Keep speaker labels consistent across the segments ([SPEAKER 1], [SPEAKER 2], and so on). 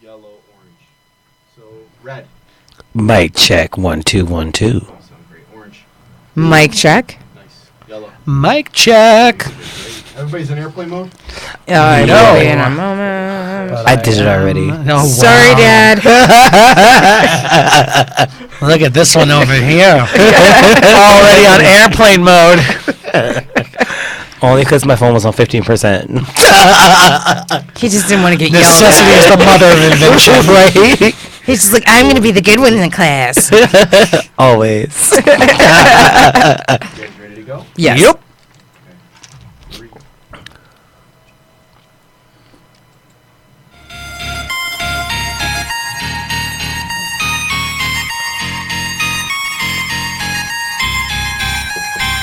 [SPEAKER 1] yellow, orange. So red.
[SPEAKER 2] Mic check 1 2 1 2.
[SPEAKER 1] Sound great. Orange.
[SPEAKER 3] Mic check.
[SPEAKER 1] Nice. Yellow.
[SPEAKER 4] Mic check.
[SPEAKER 1] Everybody's in airplane mode.
[SPEAKER 3] I
[SPEAKER 4] No.
[SPEAKER 3] will be in a moment.
[SPEAKER 2] I did it already.
[SPEAKER 4] Oh, wow.
[SPEAKER 3] Sorry, Dad.
[SPEAKER 4] Look at this one over here. Already on airplane mode.
[SPEAKER 2] Only because my phone was on 15%.
[SPEAKER 3] He just didn't want to get yelled
[SPEAKER 4] Necessity
[SPEAKER 3] at.
[SPEAKER 4] is the mother of invention.
[SPEAKER 2] Right?
[SPEAKER 3] He's just like, I'm going to be the good one in the class.
[SPEAKER 2] Always.
[SPEAKER 1] You guys ready to go?
[SPEAKER 3] Yes.
[SPEAKER 4] Yep.
[SPEAKER 1] Three.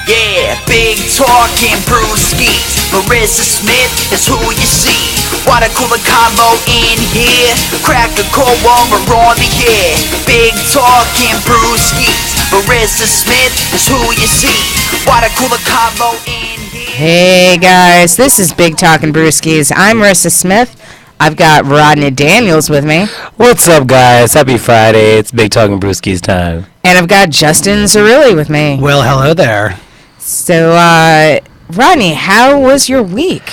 [SPEAKER 5] Yeah, big talking brewskis. Marissa Smith is who you see. Water cooler combo in here. Crack a cold one, we're on the air. Big talking brewskis. Marissa Smith is who you see. Water cooler combo in here.
[SPEAKER 3] Hey, guys. This is Big Talkin' Brewskis. I'm Marissa Smith. I've got Rodney Daniels with me.
[SPEAKER 2] What's up, guys? Happy Friday. It's Big Talk and Brewski's time.
[SPEAKER 3] And I've got Justin Zerilli with me.
[SPEAKER 4] Well, hello there.
[SPEAKER 3] So, Rodney, how was your week?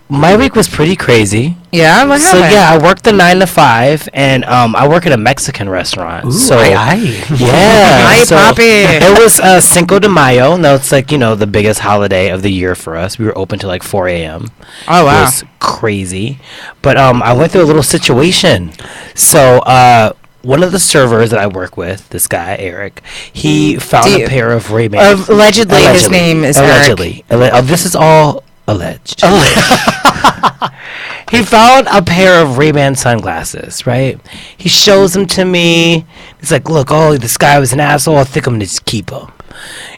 [SPEAKER 2] My week was pretty crazy.
[SPEAKER 3] Yeah? What
[SPEAKER 2] So
[SPEAKER 3] happened?
[SPEAKER 2] yeah, I worked the 9 to 5, and I work at a Mexican restaurant. So
[SPEAKER 4] aye.
[SPEAKER 2] yeah,
[SPEAKER 3] Ay,
[SPEAKER 2] so
[SPEAKER 3] papi.
[SPEAKER 2] it was Cinco de Mayo. No, it's like the biggest holiday of the year for us. We were open till like 4 a.m.
[SPEAKER 3] Oh,
[SPEAKER 2] It
[SPEAKER 3] wow.
[SPEAKER 2] was crazy, but I went through a little situation. So one of the servers that I work with, this guy Eric, he found a pair of Ray-Bans.
[SPEAKER 3] Allegedly, his name is
[SPEAKER 2] allegedly. This is all alleged. He found a pair of Ray-Ban sunglasses, right? He shows them to me. He's like, look, this guy was an asshole. I think I'm going to just keep them.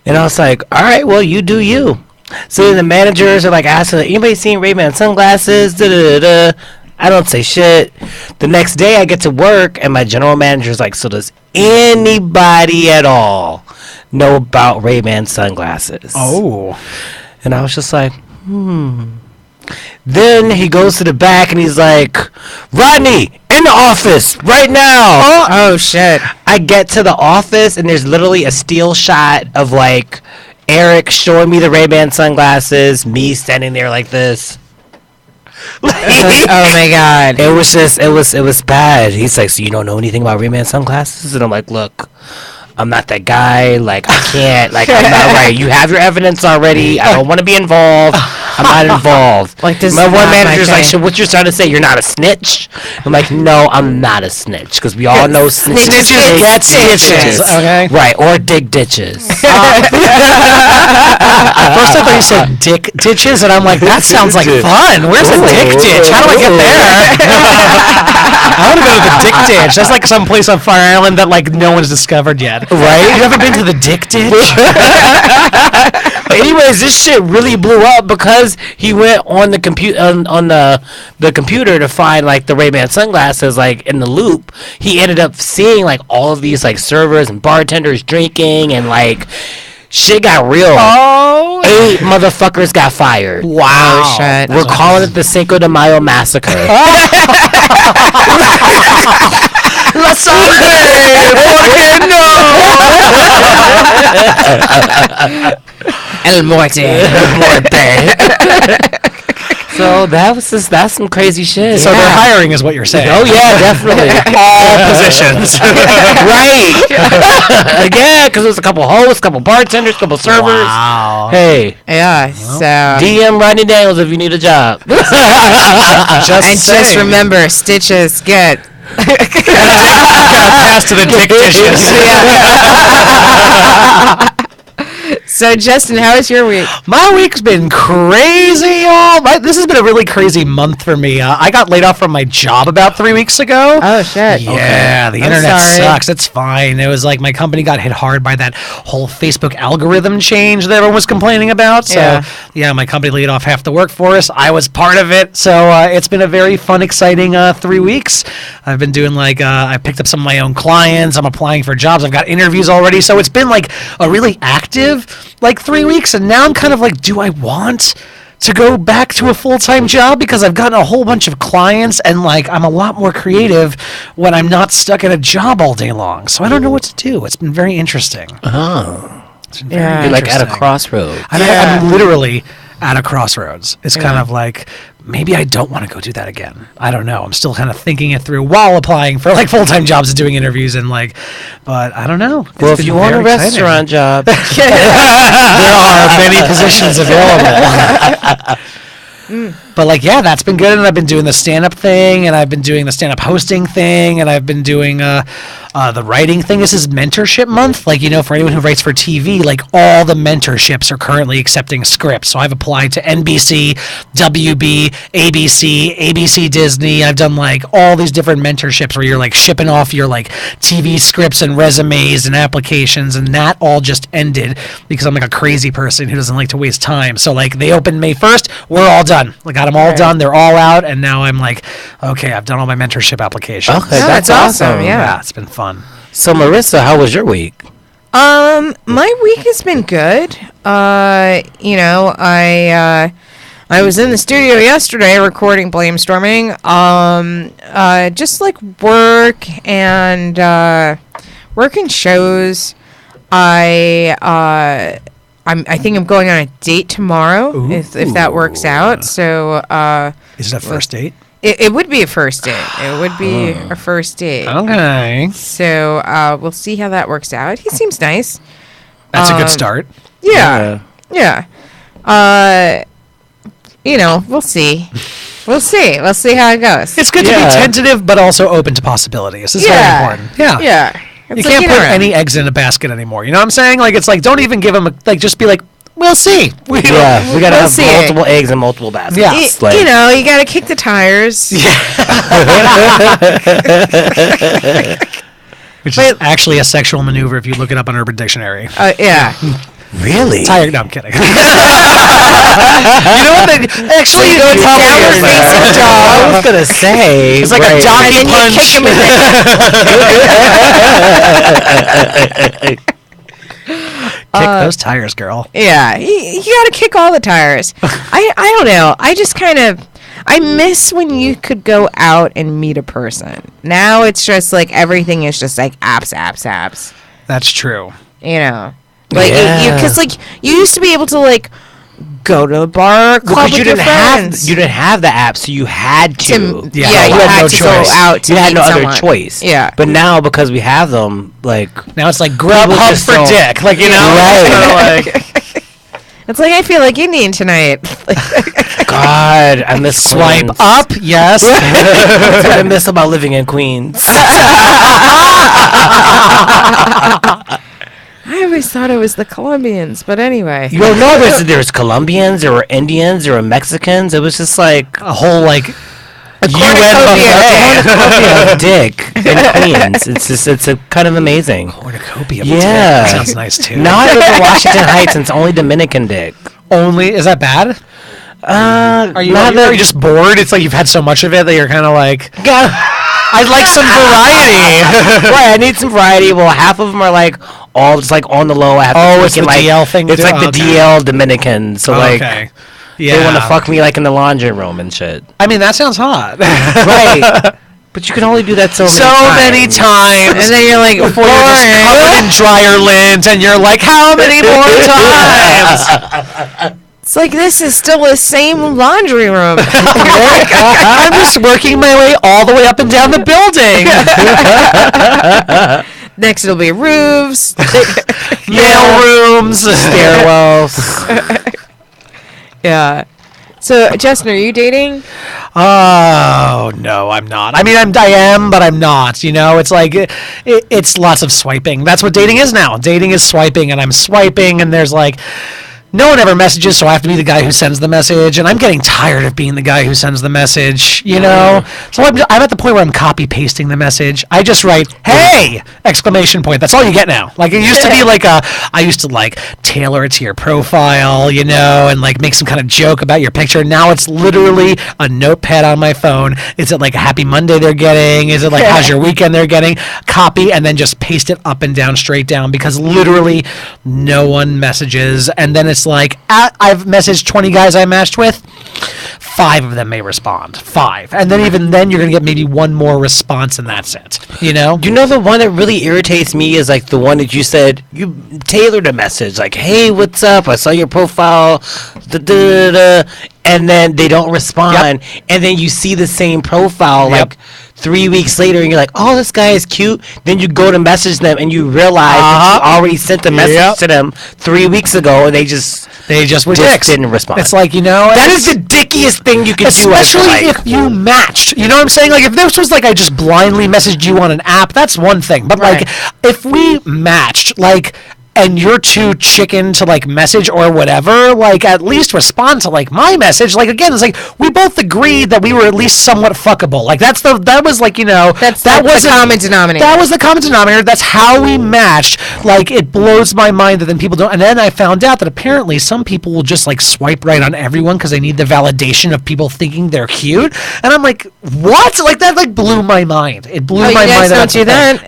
[SPEAKER 2] And I was like, all right, well, you do you. So then the managers are like asking, anybody seen Ray-Ban sunglasses? Da-da-da-da. I don't say shit. The next day I get to work and my general manager's like, so does anybody at all know about Ray-Ban sunglasses?
[SPEAKER 4] Oh.
[SPEAKER 2] And I was just like, Then he goes to the back and he's like, Rodney, in the office right now.
[SPEAKER 3] Oh, shit.
[SPEAKER 2] I get to the office and there's literally a still shot of like Eric showing me the Ray-Ban sunglasses, me standing there like this.
[SPEAKER 3] Oh, my God.
[SPEAKER 2] It was bad. He's like, so you don't know anything about Ray-Ban sunglasses? And I'm like, look, I'm not that guy. Like, I can't. Like, I'm not right. You have your evidence already. I don't want to be involved. I'm not involved.
[SPEAKER 3] Like, this
[SPEAKER 2] my
[SPEAKER 3] is
[SPEAKER 2] one
[SPEAKER 3] not my
[SPEAKER 2] manager's like,
[SPEAKER 3] thing.
[SPEAKER 2] so what you're trying to say? You're not a snitch? I'm like, no, I'm not a snitch. Because we all know snitches
[SPEAKER 3] get
[SPEAKER 2] get stitches.
[SPEAKER 4] Okay.
[SPEAKER 2] Right, or dig ditches.
[SPEAKER 4] At first I thought you said dick ditches, and I'm like, that sounds like fun. Where's the dick ditch? How do I get there? I want to go to the dick ditch. That's like some place on Fire Island that like no one's discovered yet.
[SPEAKER 2] Right?
[SPEAKER 4] You ever been to the dick ditch?
[SPEAKER 2] Anyways, this shit really blew up because he went on the the computer to find like the Ray-Ban sunglasses like in the loop. He ended up seeing like all of these like servers and bartenders drinking and like shit got real.
[SPEAKER 4] Oh.
[SPEAKER 2] 8 motherfuckers got fired.
[SPEAKER 4] Wow.
[SPEAKER 3] Oh, shit.
[SPEAKER 2] We're calling it the Cinco de Mayo massacre.
[SPEAKER 4] La sangre, porque no?
[SPEAKER 3] El Muerte.
[SPEAKER 2] So that's some crazy shit.
[SPEAKER 4] So they're hiring, is what you're saying?
[SPEAKER 2] Oh yeah, definitely.
[SPEAKER 4] All positions.
[SPEAKER 2] Right. Like, yeah, because there's a couple hosts, couple bartenders, couple servers.
[SPEAKER 4] Wow.
[SPEAKER 2] Hey,
[SPEAKER 3] Yeah, so...
[SPEAKER 2] DM Rodney Daniels if you need a job.
[SPEAKER 3] Just remember, stitches get...
[SPEAKER 4] Gotta pass to the dick dishes.
[SPEAKER 3] So, Justin, how was your week?
[SPEAKER 4] My week's been crazy, y'all. This has been a really crazy month for me. I got laid off from my job about 3 weeks ago.
[SPEAKER 3] Oh, shit.
[SPEAKER 4] Yeah, the
[SPEAKER 3] I'm
[SPEAKER 4] internet
[SPEAKER 3] sorry.
[SPEAKER 4] sucks. It's fine. It was like my company got hit hard by that whole Facebook algorithm change that everyone was complaining about. So, yeah, my company laid off half the workforce. I was part of it. So, it's been a very fun, exciting 3 weeks. I've been doing I picked up some of my own clients. I'm applying for jobs. I've got interviews already. So, it's been like a really active 3 weeks. And now I'm kind of like, do I want to go back to a full-time job because I've gotten a whole bunch of clients and like I'm a lot more creative when I'm not stuck at a job all day long. So I don't know what to do. It's been very interesting. It's been very
[SPEAKER 3] Yeah.
[SPEAKER 2] You're like at a
[SPEAKER 4] interesting.
[SPEAKER 2] crossroads.
[SPEAKER 4] I'm literally at a crossroads. It's kind of like maybe I don't want to go do that again. I don't know. I'm still kind of thinking it through while applying for like full-time jobs and doing interviews and like, but I don't know.
[SPEAKER 2] Well,
[SPEAKER 4] It's
[SPEAKER 2] if
[SPEAKER 4] been
[SPEAKER 2] you want a
[SPEAKER 4] very exciting.
[SPEAKER 2] restaurant job,
[SPEAKER 4] there are many positions available. But like, yeah, that's been good. And I've been doing the stand-up thing, and I've been doing the stand-up hosting thing, and I've been doing the writing thing. This is mentorship month. Like, you know, for anyone who writes for TV, like all the mentorships are currently accepting scripts. So I've applied to NBC, WB, ABC Disney. I've done like all these different mentorships where you're like shipping off your like TV scripts and resumes and applications, and that all just ended because I'm like a crazy person who doesn't like to waste time. So like they opened May 1st, we're all done. Like got them all done, they're all out, and now I'm like, okay, I've done all my mentorship applications.
[SPEAKER 2] okay,
[SPEAKER 3] Oh,
[SPEAKER 2] that's
[SPEAKER 3] that's awesome,
[SPEAKER 2] awesome.
[SPEAKER 3] yeah.
[SPEAKER 4] It's been fun.
[SPEAKER 2] So, Marissa, how was your week?
[SPEAKER 3] My week has been good. You know, I was in the studio yesterday recording Blamestorming. Just like work and working shows. I think I'm going on a date tomorrow if that works out. So
[SPEAKER 4] Is it a first date?
[SPEAKER 3] it would be a first date. It would be a first date.
[SPEAKER 4] Okay.
[SPEAKER 3] So we'll see how that works out. He seems nice.
[SPEAKER 4] That's a good start.
[SPEAKER 3] Yeah. You know, we'll see. We'll see how it goes.
[SPEAKER 4] It's good to
[SPEAKER 2] Yeah.
[SPEAKER 4] be tentative, but also open to possibilities. It's very important. Yeah.
[SPEAKER 3] Yeah.
[SPEAKER 4] You
[SPEAKER 3] It's
[SPEAKER 4] can't
[SPEAKER 3] like,
[SPEAKER 4] put
[SPEAKER 3] know,
[SPEAKER 4] any eggs in a basket anymore. You know what I'm saying? Like, it's like, don't even give them, like, just be like, we'll see.
[SPEAKER 2] Yeah, we gotta
[SPEAKER 3] We'll
[SPEAKER 2] have
[SPEAKER 3] see.
[SPEAKER 2] multiple eggs and multiple baskets.
[SPEAKER 4] Yeah.
[SPEAKER 3] Y-
[SPEAKER 2] Like,
[SPEAKER 3] you know, you got to kick the tires.
[SPEAKER 4] Which is
[SPEAKER 3] But-
[SPEAKER 4] actually a sexual maneuver if you look it up on Urban Dictionary.
[SPEAKER 3] Yeah.
[SPEAKER 2] really?
[SPEAKER 4] Tire, no, I'm kidding. You know what? Actually,
[SPEAKER 3] you go
[SPEAKER 4] it's
[SPEAKER 3] downward
[SPEAKER 4] probably-
[SPEAKER 3] facing dog.
[SPEAKER 2] I was gonna say
[SPEAKER 4] It's like
[SPEAKER 2] right.
[SPEAKER 4] a donkey
[SPEAKER 3] And then you kick
[SPEAKER 4] punch.
[SPEAKER 3] him in the
[SPEAKER 4] Kick those tires, girl.
[SPEAKER 3] Yeah, you got to kick all the tires. I don't know. I just kind of I miss when you could go out and meet a person. Now it's just like everything is just like apps.
[SPEAKER 4] That's true.
[SPEAKER 3] You know, like
[SPEAKER 2] Yeah.
[SPEAKER 3] because like you used to be able to like go to a bar or club
[SPEAKER 2] Because
[SPEAKER 3] with your friends.
[SPEAKER 2] you didn't have the app, so you had to.
[SPEAKER 4] Yeah,
[SPEAKER 3] yeah,
[SPEAKER 4] you
[SPEAKER 3] you
[SPEAKER 4] had
[SPEAKER 3] had
[SPEAKER 4] no
[SPEAKER 3] to
[SPEAKER 4] choice.
[SPEAKER 3] go out to
[SPEAKER 2] You had
[SPEAKER 3] meet
[SPEAKER 2] no other
[SPEAKER 3] someone.
[SPEAKER 2] choice.
[SPEAKER 3] Yeah.
[SPEAKER 2] But now because we have them, like
[SPEAKER 4] Now it's like Grubhub
[SPEAKER 2] just
[SPEAKER 4] for
[SPEAKER 2] don't-
[SPEAKER 4] dick. Like, you know?
[SPEAKER 2] Right.
[SPEAKER 4] It's kinda like,
[SPEAKER 3] It's like I feel like Indian tonight.
[SPEAKER 2] God, I miss
[SPEAKER 4] swipe
[SPEAKER 2] Queens.
[SPEAKER 4] up, yes.
[SPEAKER 2] That's what I miss about living in Queens.
[SPEAKER 3] I always thought it was the Colombians, but anyway.
[SPEAKER 2] You don't know there's Colombians, there were Indians, there were Mexicans. It was just like
[SPEAKER 4] A whole, like,
[SPEAKER 3] cornucopia
[SPEAKER 2] cornucopia of dick in Queens. It's a kind of amazing.
[SPEAKER 4] cornucopia.
[SPEAKER 2] Yeah.
[SPEAKER 4] That sounds nice, too.
[SPEAKER 2] Now I live in Washington Heights and it's only Dominican dick.
[SPEAKER 4] Only, is that bad? Are you,
[SPEAKER 2] not
[SPEAKER 4] are you just bored? It's like you've had so much of it that you're kind of like,
[SPEAKER 2] God.
[SPEAKER 4] I'd like some variety.
[SPEAKER 2] Right, I need some variety. Well, half of them are like all just like on the low. I have to
[SPEAKER 4] Oh, it's
[SPEAKER 2] take it,
[SPEAKER 4] the
[SPEAKER 2] like,
[SPEAKER 4] DL thing
[SPEAKER 2] It's
[SPEAKER 4] too?
[SPEAKER 2] like the
[SPEAKER 4] Okay.
[SPEAKER 2] DL Dominican. So like
[SPEAKER 4] okay.
[SPEAKER 2] they
[SPEAKER 4] Yeah.
[SPEAKER 2] want to fuck me like in the laundry room and shit.
[SPEAKER 4] I mean, that sounds hot.
[SPEAKER 2] Right. But you can only do that so
[SPEAKER 4] Many times.
[SPEAKER 3] And then you're like,
[SPEAKER 4] Before you're just covered in dryer lint and you're like, how many more times?
[SPEAKER 3] it's like this is still the same laundry room.
[SPEAKER 4] I'm just working my way all the way up and down the building.
[SPEAKER 3] Next it'll be roofs.
[SPEAKER 4] Mail rooms.
[SPEAKER 2] stairwells.
[SPEAKER 3] Yeah. So, Justin, are you dating?
[SPEAKER 4] Oh no, I'm not. I mean, I am, but I'm not. You know, it's like it's lots of swiping. That's what dating is now. Dating is swiping, and I'm swiping, and there's like. No one ever messages, so I have to be the guy who sends the message, and I'm getting tired of being the guy who sends the message, you know? So I'm at the point where I'm copy-pasting the message. I just write, hey! Exclamation point. That's all you get now. Like, it used to be like I used to, like, tailor it to your profile, you know, and, like, make some kind of joke about your picture. Now it's literally a notepad on my phone. Is it, like, a happy Monday they're getting? Is it, like, how's your weekend they're getting? Copy, and then just paste it up and down, straight down, because literally no one messages, and then it's like I've messaged 20 guys I matched with. 5 of them may respond. 5. And then even then you're going to get maybe one more response and that's it. You know?
[SPEAKER 2] You know, the one that really irritates me is like the one that you said you tailored a message like, "Hey, what's up? I saw your profile," and then they don't respond, and then you see the same profile like 3 weeks later, and you're like, "Oh, this guy is cute." Then you go to message them, and you realize that you already sent the message to them 3 weeks ago, and they just
[SPEAKER 4] were dicks.
[SPEAKER 2] didn't respond.
[SPEAKER 4] It's like, you know,
[SPEAKER 2] that is the dickiest thing you can do.
[SPEAKER 4] Especially if you matched. You know what I'm saying? Like, if this was like I just blindly messaged you on an app, that's one thing. But like, if we matched, like, and you're too chicken to like message or whatever, like at least respond to like my message. Like again, it's like we both agreed that we were at least somewhat fuckable. Like that was like, you know, that was
[SPEAKER 3] the common denominator.
[SPEAKER 4] That was the common denominator. That's how we matched. Like it blows my mind that then people don't. And then I found out that apparently some people will just like swipe right on everyone because they need the validation of people thinking they're cute. And I'm like, what? Like that like blew my mind. It blew my mind.
[SPEAKER 3] Don't do that.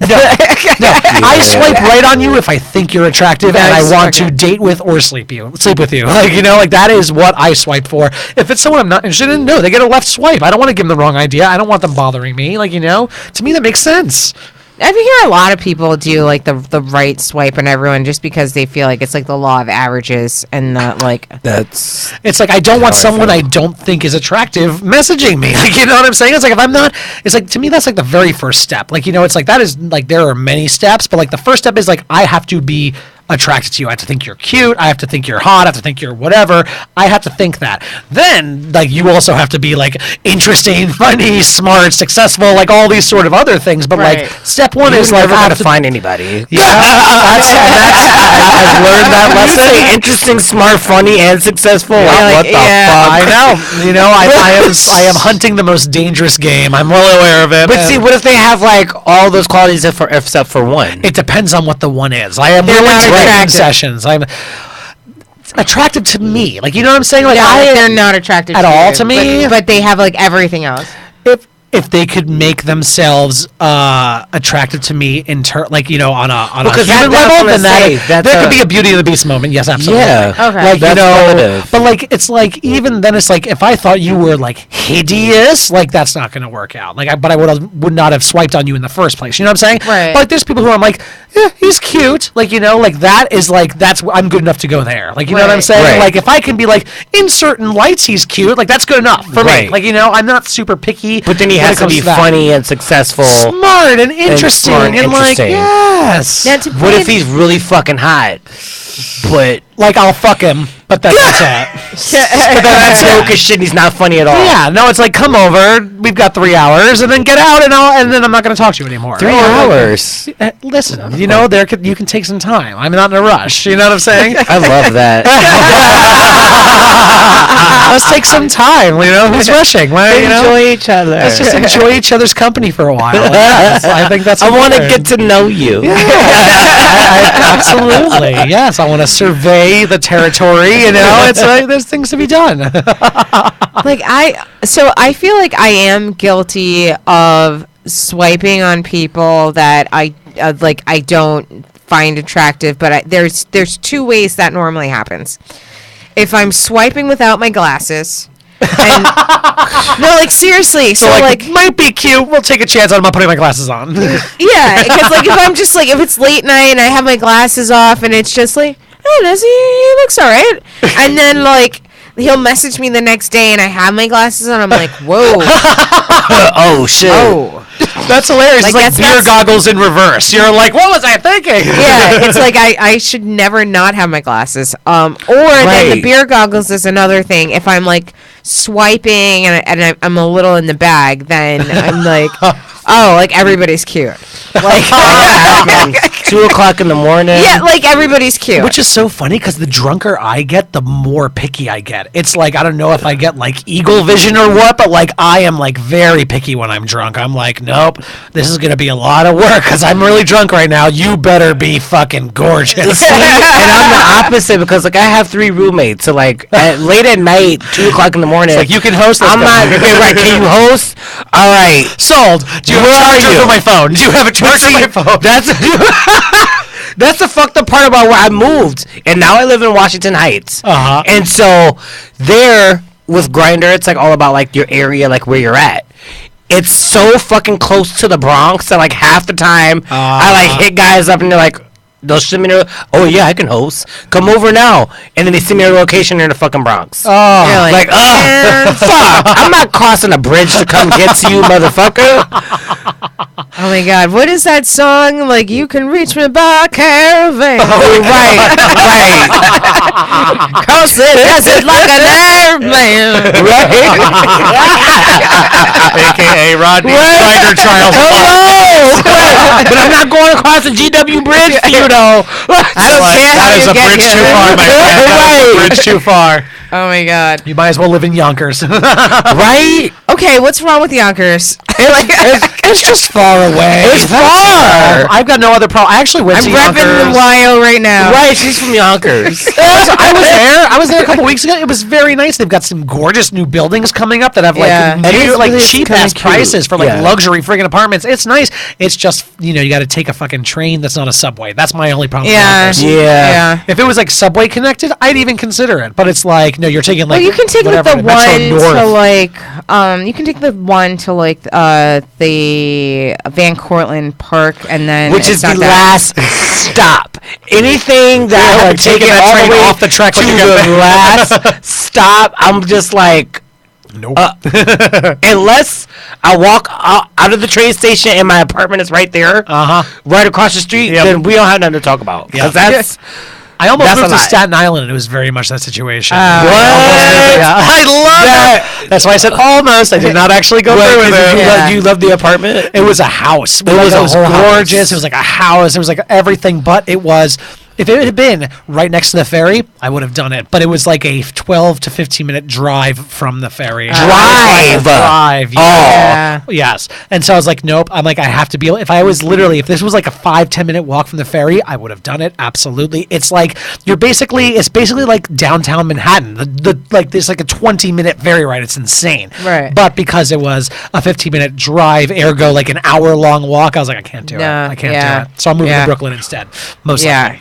[SPEAKER 4] No, I swipe right on you if I think you're attractive and I want to date with or sleep with you. Like, you know, like that is what I swipe for. If it's someone I'm not interested in, no, they get a left swipe. I don't want to give them the wrong idea. I don't want them bothering me. Like, you know, to me that makes sense.
[SPEAKER 3] I hear a lot of people do like the right swipe on everyone just because they feel like it's like the law of averages and that like
[SPEAKER 4] it's like I don't want someone I don't think is attractive messaging me. Like, you know what I'm saying? It's like if I'm not, it's like to me that's like the very first step. Like, you know, it's like that is like there are many steps, but like the first step is like I have to be attracted to you. I have to think you're cute. I have to think you're hot. I have to think you're whatever. I have to think that. Then, like, you also have to be, like, interesting, funny, smart, successful, like, all these sort of other things. But, like, step one is, like,
[SPEAKER 2] never got to find anybody.
[SPEAKER 4] Yeah, I've learned that lesson.
[SPEAKER 2] You say interesting, smart, funny, and successful.
[SPEAKER 4] Yeah,
[SPEAKER 2] what the fuck?
[SPEAKER 4] I know. You know, I am hunting the most dangerous game. I'm well aware of it.
[SPEAKER 2] But see, what if they have, like, all those qualities except for one?
[SPEAKER 4] It depends on what the one is. I am willing to concessions. I'm attractive to me. Like, you know what I'm saying? Like,
[SPEAKER 3] they're not attractive
[SPEAKER 4] at all to me.
[SPEAKER 3] But they have like everything else.
[SPEAKER 4] If they could make themselves attractive to me like, you know, on a human level, then there could be a Beauty and the Beast moment. Yes, absolutely.
[SPEAKER 2] Yeah.
[SPEAKER 3] Okay.
[SPEAKER 4] Like,
[SPEAKER 2] That's
[SPEAKER 4] you know,
[SPEAKER 2] relative.
[SPEAKER 4] but like it's like even then it's like if I thought you were like hideous, like that's not going to work out. Like I would not have swiped on you in the first place. You know what I'm saying?
[SPEAKER 3] Right.
[SPEAKER 4] But like there's people who I'm like, yeah, he's cute. Like, you know, like that is like I'm good enough to go there. Like, you know what I'm saying?
[SPEAKER 2] Right.
[SPEAKER 4] Like if I can be like in certain lights he's cute, like that's good enough for me. Like, you know, I'm not super picky.
[SPEAKER 2] But then he has to be funny and successful,
[SPEAKER 4] smart and interesting, and like yes.
[SPEAKER 2] What if he's really fucking hot? But
[SPEAKER 4] like I'll fuck him, but that's it.
[SPEAKER 2] But that's no shit. And he's not funny at all.
[SPEAKER 4] Yeah, no, it's like come over. We've got 3 hours, and then get out, and then I'm not going to talk to you anymore.
[SPEAKER 2] 3 hours.
[SPEAKER 4] Listen, you know, you can take some time. I'm not in a rush. You know what I'm saying?
[SPEAKER 2] I love that.
[SPEAKER 4] Let's take some time. You know, who's rushing? Well, you know,
[SPEAKER 2] enjoy each other.
[SPEAKER 4] Let's just enjoy each other's company for a while. I think that's.
[SPEAKER 2] I want to
[SPEAKER 4] important.
[SPEAKER 2] get to know you.
[SPEAKER 4] Absolutely, yes. I want to survey the territory. You know, it's like there's things to be done.
[SPEAKER 3] Like I feel like I am guilty of swiping on people that I don't find attractive, but there's 2 ways that normally happens. If I'm swiping without my glasses. And, no, like seriously. So like
[SPEAKER 4] might be cute. We'll take a chance on him. I'm putting my glasses on.
[SPEAKER 3] Yeah, because like if I'm just like if it's late night and I have my glasses off and it's just like, oh, does he looks alright. And then like he'll message me the next day and I have my glasses on. I'm like, whoa.
[SPEAKER 2] Oh shit.
[SPEAKER 3] Oh.
[SPEAKER 4] That's hilarious.
[SPEAKER 3] Like,
[SPEAKER 4] it's like beer goggles in reverse. You're like, what was I thinking?
[SPEAKER 3] Yeah, it's like I should never not have my glasses. Then the beer goggles is another thing. If I'm like swiping and I'm a little in the bag, then I'm like, oh, like everybody's cute. Like
[SPEAKER 2] 2:00 in the morning.
[SPEAKER 3] Yeah, like everybody's cute.
[SPEAKER 4] Which is so funny because the drunker I get, the more picky I get. It's like I don't know if I get like eagle vision or what, but like I am like very picky when I'm drunk. I'm like, nope, this is gonna be a lot of work because I'm really drunk right now. You better be fucking gorgeous.
[SPEAKER 2] And I'm the opposite because like I have 3 roommates, so like late at night, 2:00 in the morning.
[SPEAKER 4] It's like you can host.
[SPEAKER 2] I'm not okay, right. Can you host? All right,
[SPEAKER 4] sold. Do you have a charger for my phone? Do you have a charger for my phone?
[SPEAKER 2] That's That's the fucked up part about where I moved, and now I live in Washington Heights.
[SPEAKER 4] Uh-huh.
[SPEAKER 2] And so there with Grindr, it's like all about like your area, like where you're at. It's so fucking close to the Bronx that like half the time I like hit guys up and they're like, they'll send me to, oh yeah, I can host. Come over now, and then they send me a location in the fucking Bronx.
[SPEAKER 3] You're
[SPEAKER 2] Like, fuck! I'm not crossing a bridge to come get to you, motherfucker.
[SPEAKER 3] oh my God, what is that song? Like, you can reach me by caravan.
[SPEAKER 2] Oh, right.
[SPEAKER 3] Cross it like an airplane.
[SPEAKER 4] AKA Rodney
[SPEAKER 2] Right.
[SPEAKER 4] Grindr trials.
[SPEAKER 2] Hello! But I'm not going across the GW bridge for you, though.
[SPEAKER 3] I don't care how
[SPEAKER 4] That is
[SPEAKER 3] you
[SPEAKER 4] a
[SPEAKER 3] get
[SPEAKER 4] bridge
[SPEAKER 3] here.
[SPEAKER 4] too far, my friend. That is a
[SPEAKER 2] Right.
[SPEAKER 4] bridge too far.
[SPEAKER 3] Oh my God.
[SPEAKER 4] You might as well live in Yonkers.
[SPEAKER 2] Right?
[SPEAKER 3] Okay, what's wrong with Yonkers?
[SPEAKER 4] It's just far away.
[SPEAKER 2] It's far.
[SPEAKER 4] I've got no other problem. I actually went
[SPEAKER 3] I'm
[SPEAKER 4] to
[SPEAKER 3] repping
[SPEAKER 4] Yonkers.
[SPEAKER 3] the YO right now.
[SPEAKER 2] Right, she's from Yonkers.
[SPEAKER 4] I was there. I was there a couple weeks ago. It was very nice. They've got some gorgeous new buildings coming up that have like
[SPEAKER 3] Yeah.
[SPEAKER 2] It is
[SPEAKER 4] like
[SPEAKER 2] really
[SPEAKER 4] cheap
[SPEAKER 2] kinda
[SPEAKER 4] ass
[SPEAKER 2] cute.
[SPEAKER 4] prices for like
[SPEAKER 2] Yeah.
[SPEAKER 4] luxury friggin' apartments. It's nice. It's just you got to take a fucking train that's not a subway. That's my only problem.
[SPEAKER 3] Yeah.
[SPEAKER 4] with Yonkers.
[SPEAKER 2] Yeah.
[SPEAKER 4] If it was like subway connected, I'd even consider it. But it's like no, you're taking like
[SPEAKER 3] Well, you can take like
[SPEAKER 4] whatever,
[SPEAKER 3] the
[SPEAKER 4] Metro
[SPEAKER 3] one
[SPEAKER 4] North.
[SPEAKER 3] to like you can take the one to like the Van Cortlandt Park, and then
[SPEAKER 2] Which is
[SPEAKER 3] it's
[SPEAKER 2] the
[SPEAKER 3] not that-
[SPEAKER 2] last stop. Anything that
[SPEAKER 4] Yeah,
[SPEAKER 2] I'm
[SPEAKER 4] like taking
[SPEAKER 2] taking
[SPEAKER 4] that
[SPEAKER 2] all
[SPEAKER 4] train
[SPEAKER 2] the way
[SPEAKER 4] off the track
[SPEAKER 2] to
[SPEAKER 4] when you get
[SPEAKER 2] the
[SPEAKER 4] back.
[SPEAKER 2] last stop, I'm just like,
[SPEAKER 4] Nope.
[SPEAKER 2] unless I walk out of the train station and my apartment is right there, right across the street,
[SPEAKER 4] Yep.
[SPEAKER 2] then we don't have nothing to talk about. 'Cause
[SPEAKER 4] Yep.
[SPEAKER 2] that's
[SPEAKER 4] I almost
[SPEAKER 2] That's
[SPEAKER 4] moved
[SPEAKER 2] a
[SPEAKER 4] to
[SPEAKER 2] lie.
[SPEAKER 4] Staten Island, and it was very much that situation.
[SPEAKER 2] What?
[SPEAKER 4] I love that. That's why I said almost. I did not actually go through with it.
[SPEAKER 2] You love the apartment.
[SPEAKER 4] It was a house. It
[SPEAKER 2] was a
[SPEAKER 4] was
[SPEAKER 2] whole
[SPEAKER 4] gorgeous.
[SPEAKER 2] house.
[SPEAKER 4] It was like a house. It was like everything, but it was. If it had been right next to the ferry, I would have done it. But it was like a 12 to 15-minute drive from the ferry.
[SPEAKER 2] Drive?
[SPEAKER 4] Drive.
[SPEAKER 2] Oh.
[SPEAKER 3] Yeah.
[SPEAKER 4] Yes. And so I was like, nope. I'm like, I have to be able. If this was like a 5-10 minute walk from the ferry, I would have done it. Absolutely. It's like it's basically like downtown Manhattan. There's like a 20-minute ferry ride. It's insane.
[SPEAKER 3] Right.
[SPEAKER 4] But because it was a 15-minute drive, ergo like an hour-long walk, I was like, I can't do it.
[SPEAKER 3] No,
[SPEAKER 4] I can't
[SPEAKER 3] yeah.
[SPEAKER 4] do it. So I'm moving
[SPEAKER 3] Yeah.
[SPEAKER 4] to Brooklyn instead. Most
[SPEAKER 3] Yeah.
[SPEAKER 4] likely.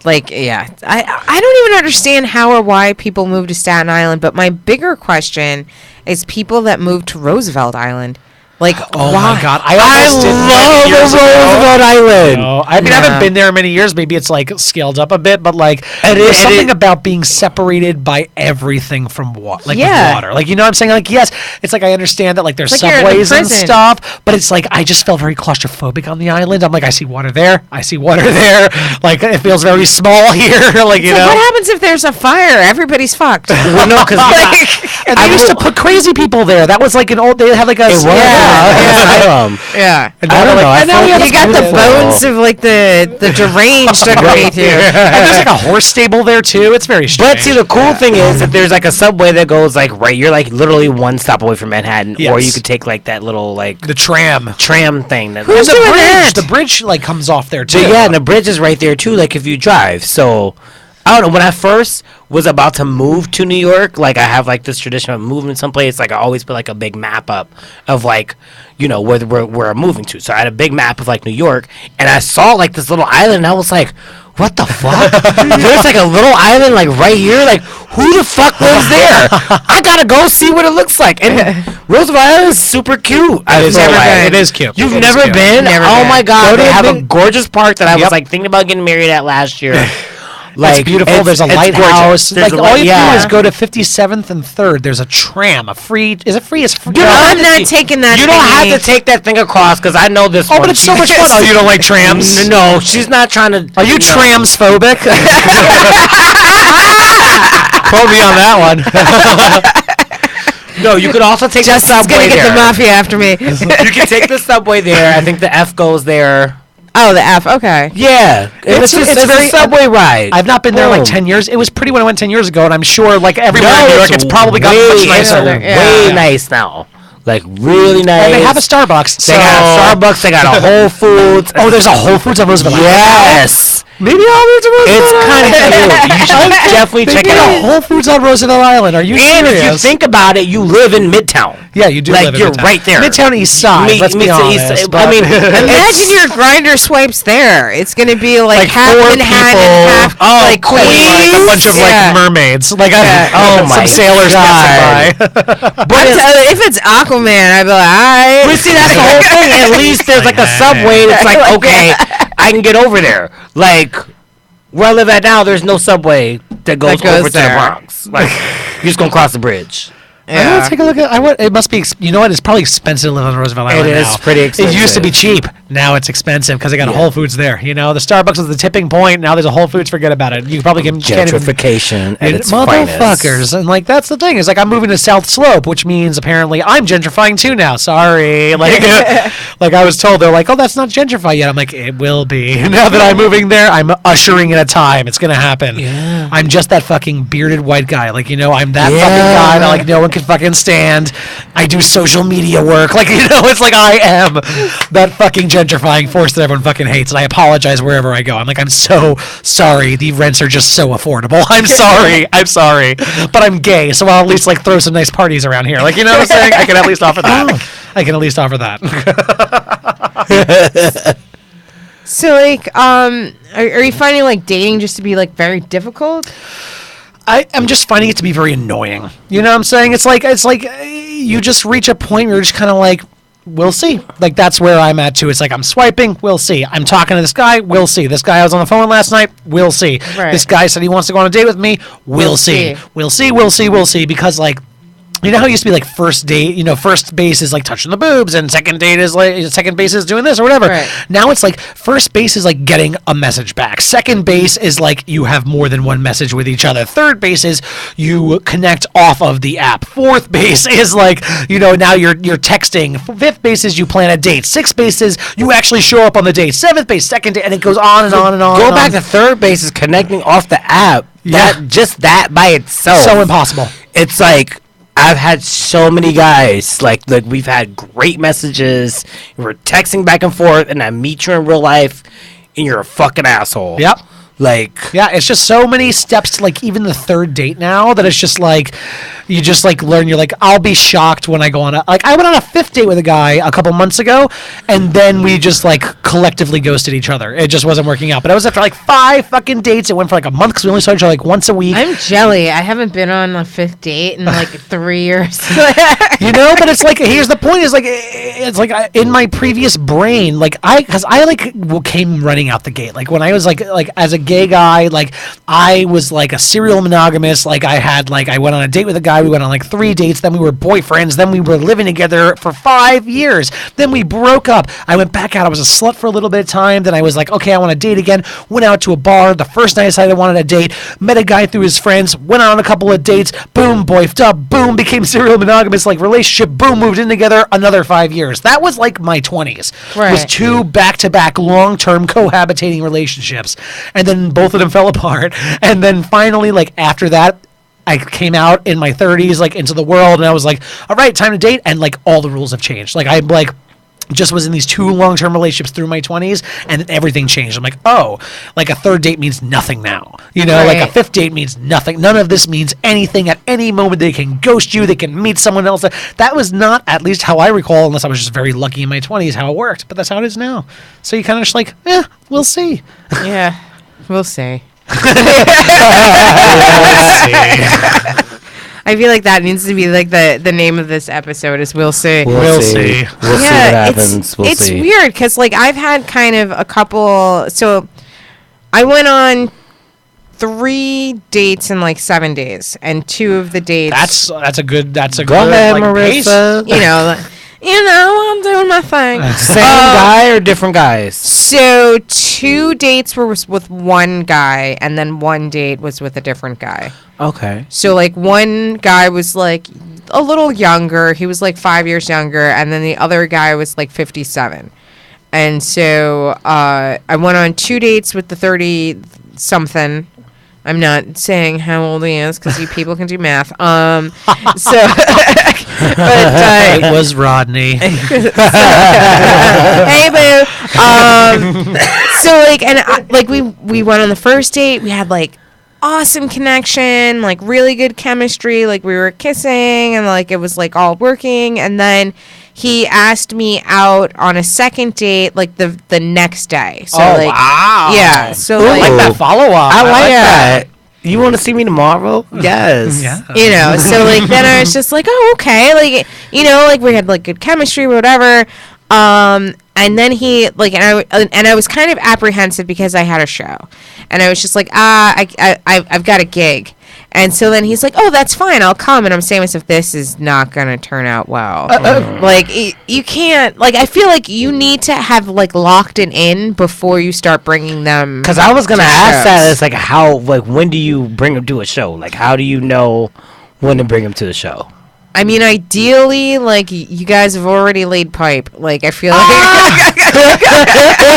[SPEAKER 3] Like, yeah. I don't even understand how or why people move to Staten Island, but my bigger question is people that move to Roosevelt Island. Like,
[SPEAKER 4] Oh
[SPEAKER 3] why?
[SPEAKER 4] my God! I
[SPEAKER 2] I
[SPEAKER 4] almost did
[SPEAKER 2] love
[SPEAKER 4] that years ago.
[SPEAKER 2] Roosevelt Island.
[SPEAKER 4] No, I mean, I
[SPEAKER 3] Yeah.
[SPEAKER 4] haven't been there in many years. Maybe it's like scaled up a bit, but like there's something about being separated by everything from water, like with
[SPEAKER 3] Yeah.
[SPEAKER 4] water. Like you know what I'm saying? Like yes, it's like I understand that like there's
[SPEAKER 3] It's like you're in a
[SPEAKER 4] subways and
[SPEAKER 3] prison.
[SPEAKER 4] stuff, but it's like I just felt very claustrophobic on the island. I'm like I see water there, I see water there. Like it feels very small here. Like you
[SPEAKER 3] So
[SPEAKER 4] know.
[SPEAKER 3] what happens if there's a fire? Everybody's fucked.
[SPEAKER 2] Well, no, because
[SPEAKER 4] And they used to put crazy people there. That was like an old. They had like a.
[SPEAKER 2] it was.
[SPEAKER 3] Yeah.
[SPEAKER 4] And
[SPEAKER 2] I don't know. I
[SPEAKER 4] And now we
[SPEAKER 2] feel
[SPEAKER 4] have
[SPEAKER 3] You got the
[SPEAKER 2] beautiful.
[SPEAKER 3] bones of like the deranged underneath you.
[SPEAKER 4] And there's like a horse stable there too. It's very strange.
[SPEAKER 2] But see, the cool thing is that there's like a subway that goes like right. You're like literally one stop away from Manhattan, or
[SPEAKER 4] Yes.
[SPEAKER 2] you could take like that little like
[SPEAKER 4] the tram.
[SPEAKER 2] tram thing. That
[SPEAKER 3] Who's
[SPEAKER 4] And the
[SPEAKER 3] doing
[SPEAKER 4] bridge,
[SPEAKER 3] that?
[SPEAKER 4] the bridge like comes off there too.
[SPEAKER 2] yeah, and the bridge is right there too. Like if you drive, so I don't know. When I first was about to move to New York, like I have like this tradition of moving someplace. Like I always put like a big map up of like, you know, where I'm moving to. So I had a big map of like New York, and I saw like this little island, and I was like, what the fuck? There's like a little island like right here. Like who the fuck lives there? I gotta go see what it looks like. And Roosevelt Island is super cute.
[SPEAKER 4] It is,
[SPEAKER 3] never been.
[SPEAKER 4] it is cute.
[SPEAKER 2] You've
[SPEAKER 4] It is
[SPEAKER 2] never
[SPEAKER 4] cute.
[SPEAKER 2] been?
[SPEAKER 3] Never
[SPEAKER 2] Oh
[SPEAKER 3] been.
[SPEAKER 2] my god!
[SPEAKER 4] Go to
[SPEAKER 2] They have a
[SPEAKER 4] big-
[SPEAKER 2] gorgeous park that I was
[SPEAKER 4] Yep.
[SPEAKER 2] like thinking about getting married at last year.
[SPEAKER 4] It's beautiful. There's a lighthouse.
[SPEAKER 2] There's
[SPEAKER 4] Like
[SPEAKER 2] a
[SPEAKER 4] all you
[SPEAKER 2] yeah.
[SPEAKER 4] do is go to 57th and 3rd. There's a tram. A free. Is it free? It's free.
[SPEAKER 2] You don't
[SPEAKER 3] I'm
[SPEAKER 2] have to
[SPEAKER 3] not
[SPEAKER 2] take-
[SPEAKER 3] taking that.
[SPEAKER 2] You don't
[SPEAKER 3] thingy.
[SPEAKER 2] have to take that thing across because I know this.
[SPEAKER 4] Oh,
[SPEAKER 2] one.
[SPEAKER 4] but it's so much fun. Oh, you don't like trams?
[SPEAKER 2] No, she's not trying to.
[SPEAKER 4] Are you
[SPEAKER 2] no.
[SPEAKER 4] tramsphobic? Quote me on that one.
[SPEAKER 2] No, you could also take the
[SPEAKER 3] Justin's
[SPEAKER 2] subway
[SPEAKER 3] gonna get
[SPEAKER 2] there.
[SPEAKER 3] the mafia after me.
[SPEAKER 2] You can take the subway there. I think the F goes there.
[SPEAKER 3] Oh, the F. Okay.
[SPEAKER 2] Yeah, it's
[SPEAKER 4] it's
[SPEAKER 2] very
[SPEAKER 4] very-
[SPEAKER 2] subway ride.
[SPEAKER 4] I've not been there like
[SPEAKER 2] Boom.
[SPEAKER 4] 10 years. It was pretty when I went 10 years ago, and I'm sure like everywhere
[SPEAKER 2] No,
[SPEAKER 4] in New York, it's probably gotten
[SPEAKER 2] way,
[SPEAKER 4] much nicer.
[SPEAKER 2] it's
[SPEAKER 3] Yeah.
[SPEAKER 2] way nice now. Like really nice.
[SPEAKER 4] And they have a Starbucks.
[SPEAKER 2] They got a Starbucks. They got a Whole Foods.
[SPEAKER 4] Oh, there's a Whole Foods on Roosevelt.
[SPEAKER 2] Yes.
[SPEAKER 4] Maybe Whole Foods on
[SPEAKER 2] It's
[SPEAKER 4] Roosevelt
[SPEAKER 2] kind of
[SPEAKER 4] Island.
[SPEAKER 2] cute. You should definitely
[SPEAKER 4] They
[SPEAKER 2] check it
[SPEAKER 4] get a
[SPEAKER 2] out.
[SPEAKER 4] Whole Foods on Roosevelt Island. Are you
[SPEAKER 2] And
[SPEAKER 4] serious?
[SPEAKER 2] if you think about it, you live in Midtown.
[SPEAKER 4] yeah, you do
[SPEAKER 2] like,
[SPEAKER 4] live in
[SPEAKER 2] you're
[SPEAKER 4] Midtown.
[SPEAKER 2] right there.
[SPEAKER 4] Midtown East Side. Let's be honest.
[SPEAKER 2] I mean,
[SPEAKER 3] Imagine your grinder swipes there. It's gonna be like,
[SPEAKER 4] like
[SPEAKER 3] half
[SPEAKER 4] 4
[SPEAKER 3] Manhattan,
[SPEAKER 4] people,
[SPEAKER 3] half like
[SPEAKER 4] and, like,
[SPEAKER 3] Queens.
[SPEAKER 4] a bunch of like mermaids, like
[SPEAKER 2] Oh
[SPEAKER 4] some
[SPEAKER 2] my
[SPEAKER 4] sailors
[SPEAKER 2] God.
[SPEAKER 4] passing by.
[SPEAKER 2] but it's,
[SPEAKER 3] If it's Aquaman, I'd be like, all
[SPEAKER 2] but
[SPEAKER 3] right.
[SPEAKER 2] see, that's the whole thing. At least there's like a subway that's like, okay, I can get over there. Like, where I live at now, there's no subway that goes over to the
[SPEAKER 3] there.
[SPEAKER 2] Bronx. Like, you're just gonna cross the bridge.
[SPEAKER 4] I want to take a look at. It must be. You know what? It's probably expensive to live on Roosevelt Island
[SPEAKER 2] is
[SPEAKER 4] now.
[SPEAKER 2] pretty
[SPEAKER 4] It used to be
[SPEAKER 2] expensive.
[SPEAKER 4] cheap. Now it's expensive because they got a
[SPEAKER 2] Yeah.
[SPEAKER 4] Whole Foods there. You know, the Starbucks is the tipping point. Now there's a Whole Foods. Forget about it. You probably can't even.
[SPEAKER 2] Gentrification at its
[SPEAKER 4] Motherfuckers,
[SPEAKER 2] finest.
[SPEAKER 4] and like that's the thing is like I'm moving to South Slope, which means apparently I'm gentrifying too now. Sorry, like like I was told they're like, oh, that's not gentrified yet. I'm like, it will be now that I'm moving there. I'm ushering in a time. It's gonna happen.
[SPEAKER 2] Yeah.
[SPEAKER 4] I'm just that fucking bearded white guy. Like you know, I'm that
[SPEAKER 2] Yeah.
[SPEAKER 4] fucking guy that like no one can fucking stand. I do social media work. Like you know, it's like I am that fucking gentrifying force that everyone fucking hates, and I apologize wherever I go. I'm like, I'm so sorry. The rents are just so affordable. I'm sorry. I'm sorry. But I'm gay, so I'll at least like throw some nice parties around here. Like you know what I'm saying? I can at least offer that. I can at least offer that.
[SPEAKER 3] So like, are you finding like dating just to be like very difficult?
[SPEAKER 4] I'm just finding it to be very annoying. You know what I'm saying? It's like you just reach a point where you're just kind of like, we'll see. Like that's where I'm at too. It's like I'm swiping, we'll see. I'm talking to this guy, we'll see. This guy I was on the phone last night, we'll see.
[SPEAKER 3] Right.
[SPEAKER 4] This guy said he wants to go on a date with me, we'll see.
[SPEAKER 3] see.
[SPEAKER 4] We'll see, we'll see, we'll see. Because like, you know how it used to be like first date, you know, first base is like touching the boobs and second date is like second base is doing this or whatever.
[SPEAKER 3] Right.
[SPEAKER 4] Now it's like first base is like getting a message back. Second base is like you have more than one message with each other. Third base is you connect off of the app. Fourth base is like, you know, now you're texting. Fifth base is you plan a date. Sixth base is you actually show up on the date. Seventh base, second date, and it goes on and on and on.
[SPEAKER 2] Go
[SPEAKER 4] and
[SPEAKER 2] back
[SPEAKER 4] on.
[SPEAKER 2] to third base is connecting off the app.
[SPEAKER 4] Yeah.
[SPEAKER 2] That by itself.
[SPEAKER 4] So impossible.
[SPEAKER 2] It's like I've had so many guys like we've had great messages. We're texting back and forth, and I meet you in real life, and you're a fucking asshole.
[SPEAKER 4] Yep.
[SPEAKER 2] Like
[SPEAKER 4] Yeah, it's just so many steps to like even the third date now that it's just like you just like learn. You're like, I'll be shocked when I go on a like I went on a fifth date with a guy a couple months ago, and then we just like collectively ghosted each other. It just wasn't working out. But I was after like 5 fucking dates. It went for like a month because we only saw each other like once a week.
[SPEAKER 3] I'm jelly. I haven't been on a fifth date in like 3 years.
[SPEAKER 4] You know, but it's like here's the point: is like it's like in my previous brain, like because I like came running out the gate. Like when I was like as a gay guy, like I was like a serial monogamous. Like I went on a date with a guy. We went on like 3 dates. Then we were boyfriends. Then we were living together for 5 years. Then we broke up. I went back out. I was a slut for a little bit of time. Then I was like, okay, I want to date again. Went out to a bar. The first night I decided I wanted a date. Met a guy through his friends. Went on a couple of dates. Boom, boifed up. Boom, became serial monogamous. Like relationship. Boom, moved in together. Another 5 years. That was like my 20s.
[SPEAKER 3] Right.
[SPEAKER 4] Was 2 back-to-back long-term cohabitating relationships, and then both of them fell apart. And then finally, like after that, I came out in my 30s, like into the world, and I was like, all right, time to date. And like all the rules have changed. Like I'm like just was in these 2 long-term relationships through my 20s, and then everything changed. I'm like, oh, like a third date means nothing now. You know, like a
[SPEAKER 3] Right.
[SPEAKER 4] fifth date means nothing. None of this means anything. At any moment, they can ghost you. They can meet someone else. That was not, at least how I recall, unless I was just very lucky in my 20s, how it worked. But that's how it is now. So you kind of just like, we'll see.
[SPEAKER 3] Yeah, we'll see. I feel like that needs to be like the name of this episode is We'll See.
[SPEAKER 4] We'll see.
[SPEAKER 2] We'll see what happens. We'll
[SPEAKER 3] it's
[SPEAKER 2] see.
[SPEAKER 3] weird because like I've had kind of a couple. So I went on 3 dates in like 7 days, and 2 of the dates.
[SPEAKER 4] That's a good. That's a
[SPEAKER 2] Go
[SPEAKER 4] good.
[SPEAKER 2] ahead,
[SPEAKER 4] like, pace.
[SPEAKER 2] Marissa.
[SPEAKER 3] you know, I'm doing my thing.
[SPEAKER 2] Same guy or different guys?
[SPEAKER 3] So 2 dates were with one guy, and then 1 date was with a different guy.
[SPEAKER 2] Okay.
[SPEAKER 3] So like one guy was like a little younger. He was like 5 years younger, and then the other guy was like 57. And so I went on 2 dates with the 30 something. I'm not saying how old he is because you people can do math. So, but
[SPEAKER 4] It was Rodney.
[SPEAKER 3] hey boo. So like, and like we went on the first date. We had like awesome connection, like really good chemistry. Like we were kissing, and like it was like all working. And then he asked me out on a second date, like the next day. So like,
[SPEAKER 4] wow.
[SPEAKER 3] yeah. So
[SPEAKER 2] Ooh.
[SPEAKER 4] I like that follow up.
[SPEAKER 2] I like
[SPEAKER 3] yeah.
[SPEAKER 2] that. You want to see me tomorrow? Yes.
[SPEAKER 4] Yeah.
[SPEAKER 3] you know, so like then I was just like, oh, okay, like, you know, like we had like good chemistry, whatever. And then he like, and I was kind of apprehensive because I had a show, and I was just like, I've got a gig. And so then he's like, oh, that's fine, I'll come. And I'm saying to myself, this is not going to turn out well. Like, you can't, like, I feel like you need to have, like, locked it in before you start bringing them.
[SPEAKER 2] Because I was going to ask that.
[SPEAKER 3] shows.
[SPEAKER 2] It's like, how, like, when do you bring them to a show? Like, how do you know when to bring them to the show?
[SPEAKER 3] I mean, ideally, like, you guys have already laid pipe. Like, I feel like.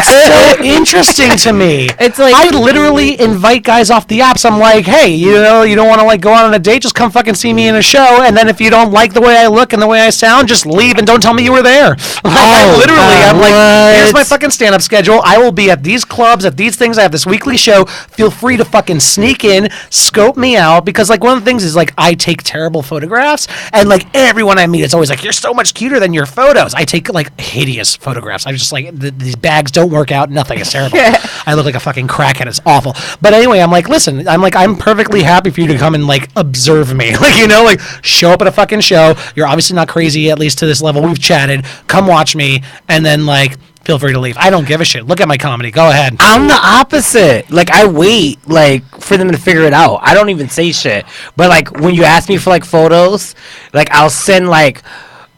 [SPEAKER 4] So interesting to me.
[SPEAKER 3] It's like-
[SPEAKER 4] I literally invite guys off the apps. I'm like, hey, you know, you don't want to like go out on a date, just come fucking see me in a show. And then if you don't like the way I look and the way I sound, just leave and don't tell me you were there. Like, I'm like, here's my fucking stand-up schedule. I will be at these clubs, at these things. I have this weekly show. Feel free to fucking sneak in, scope me out, because like one of the things is like I take terrible photographs, and like everyone I meet, it's always like, you're so much cuter than your photos. I take like hideous photographs. I just like these bags don't work out. Nothing is terrible. I look like a fucking crackhead. It's awful. But anyway, I'm like, listen, I'm perfectly happy for you to come and like observe me. Like, you know, like show up at a fucking show. You're obviously not crazy, at least to this level. We've chatted. Come watch me, and then like feel free to leave. I don't give a shit. Look at my comedy. Go ahead.
[SPEAKER 2] I'm the opposite. Like, I wait, like, for them to figure it out. I don't even say shit. But, like, when you ask me for, like, photos, like, I'll send, like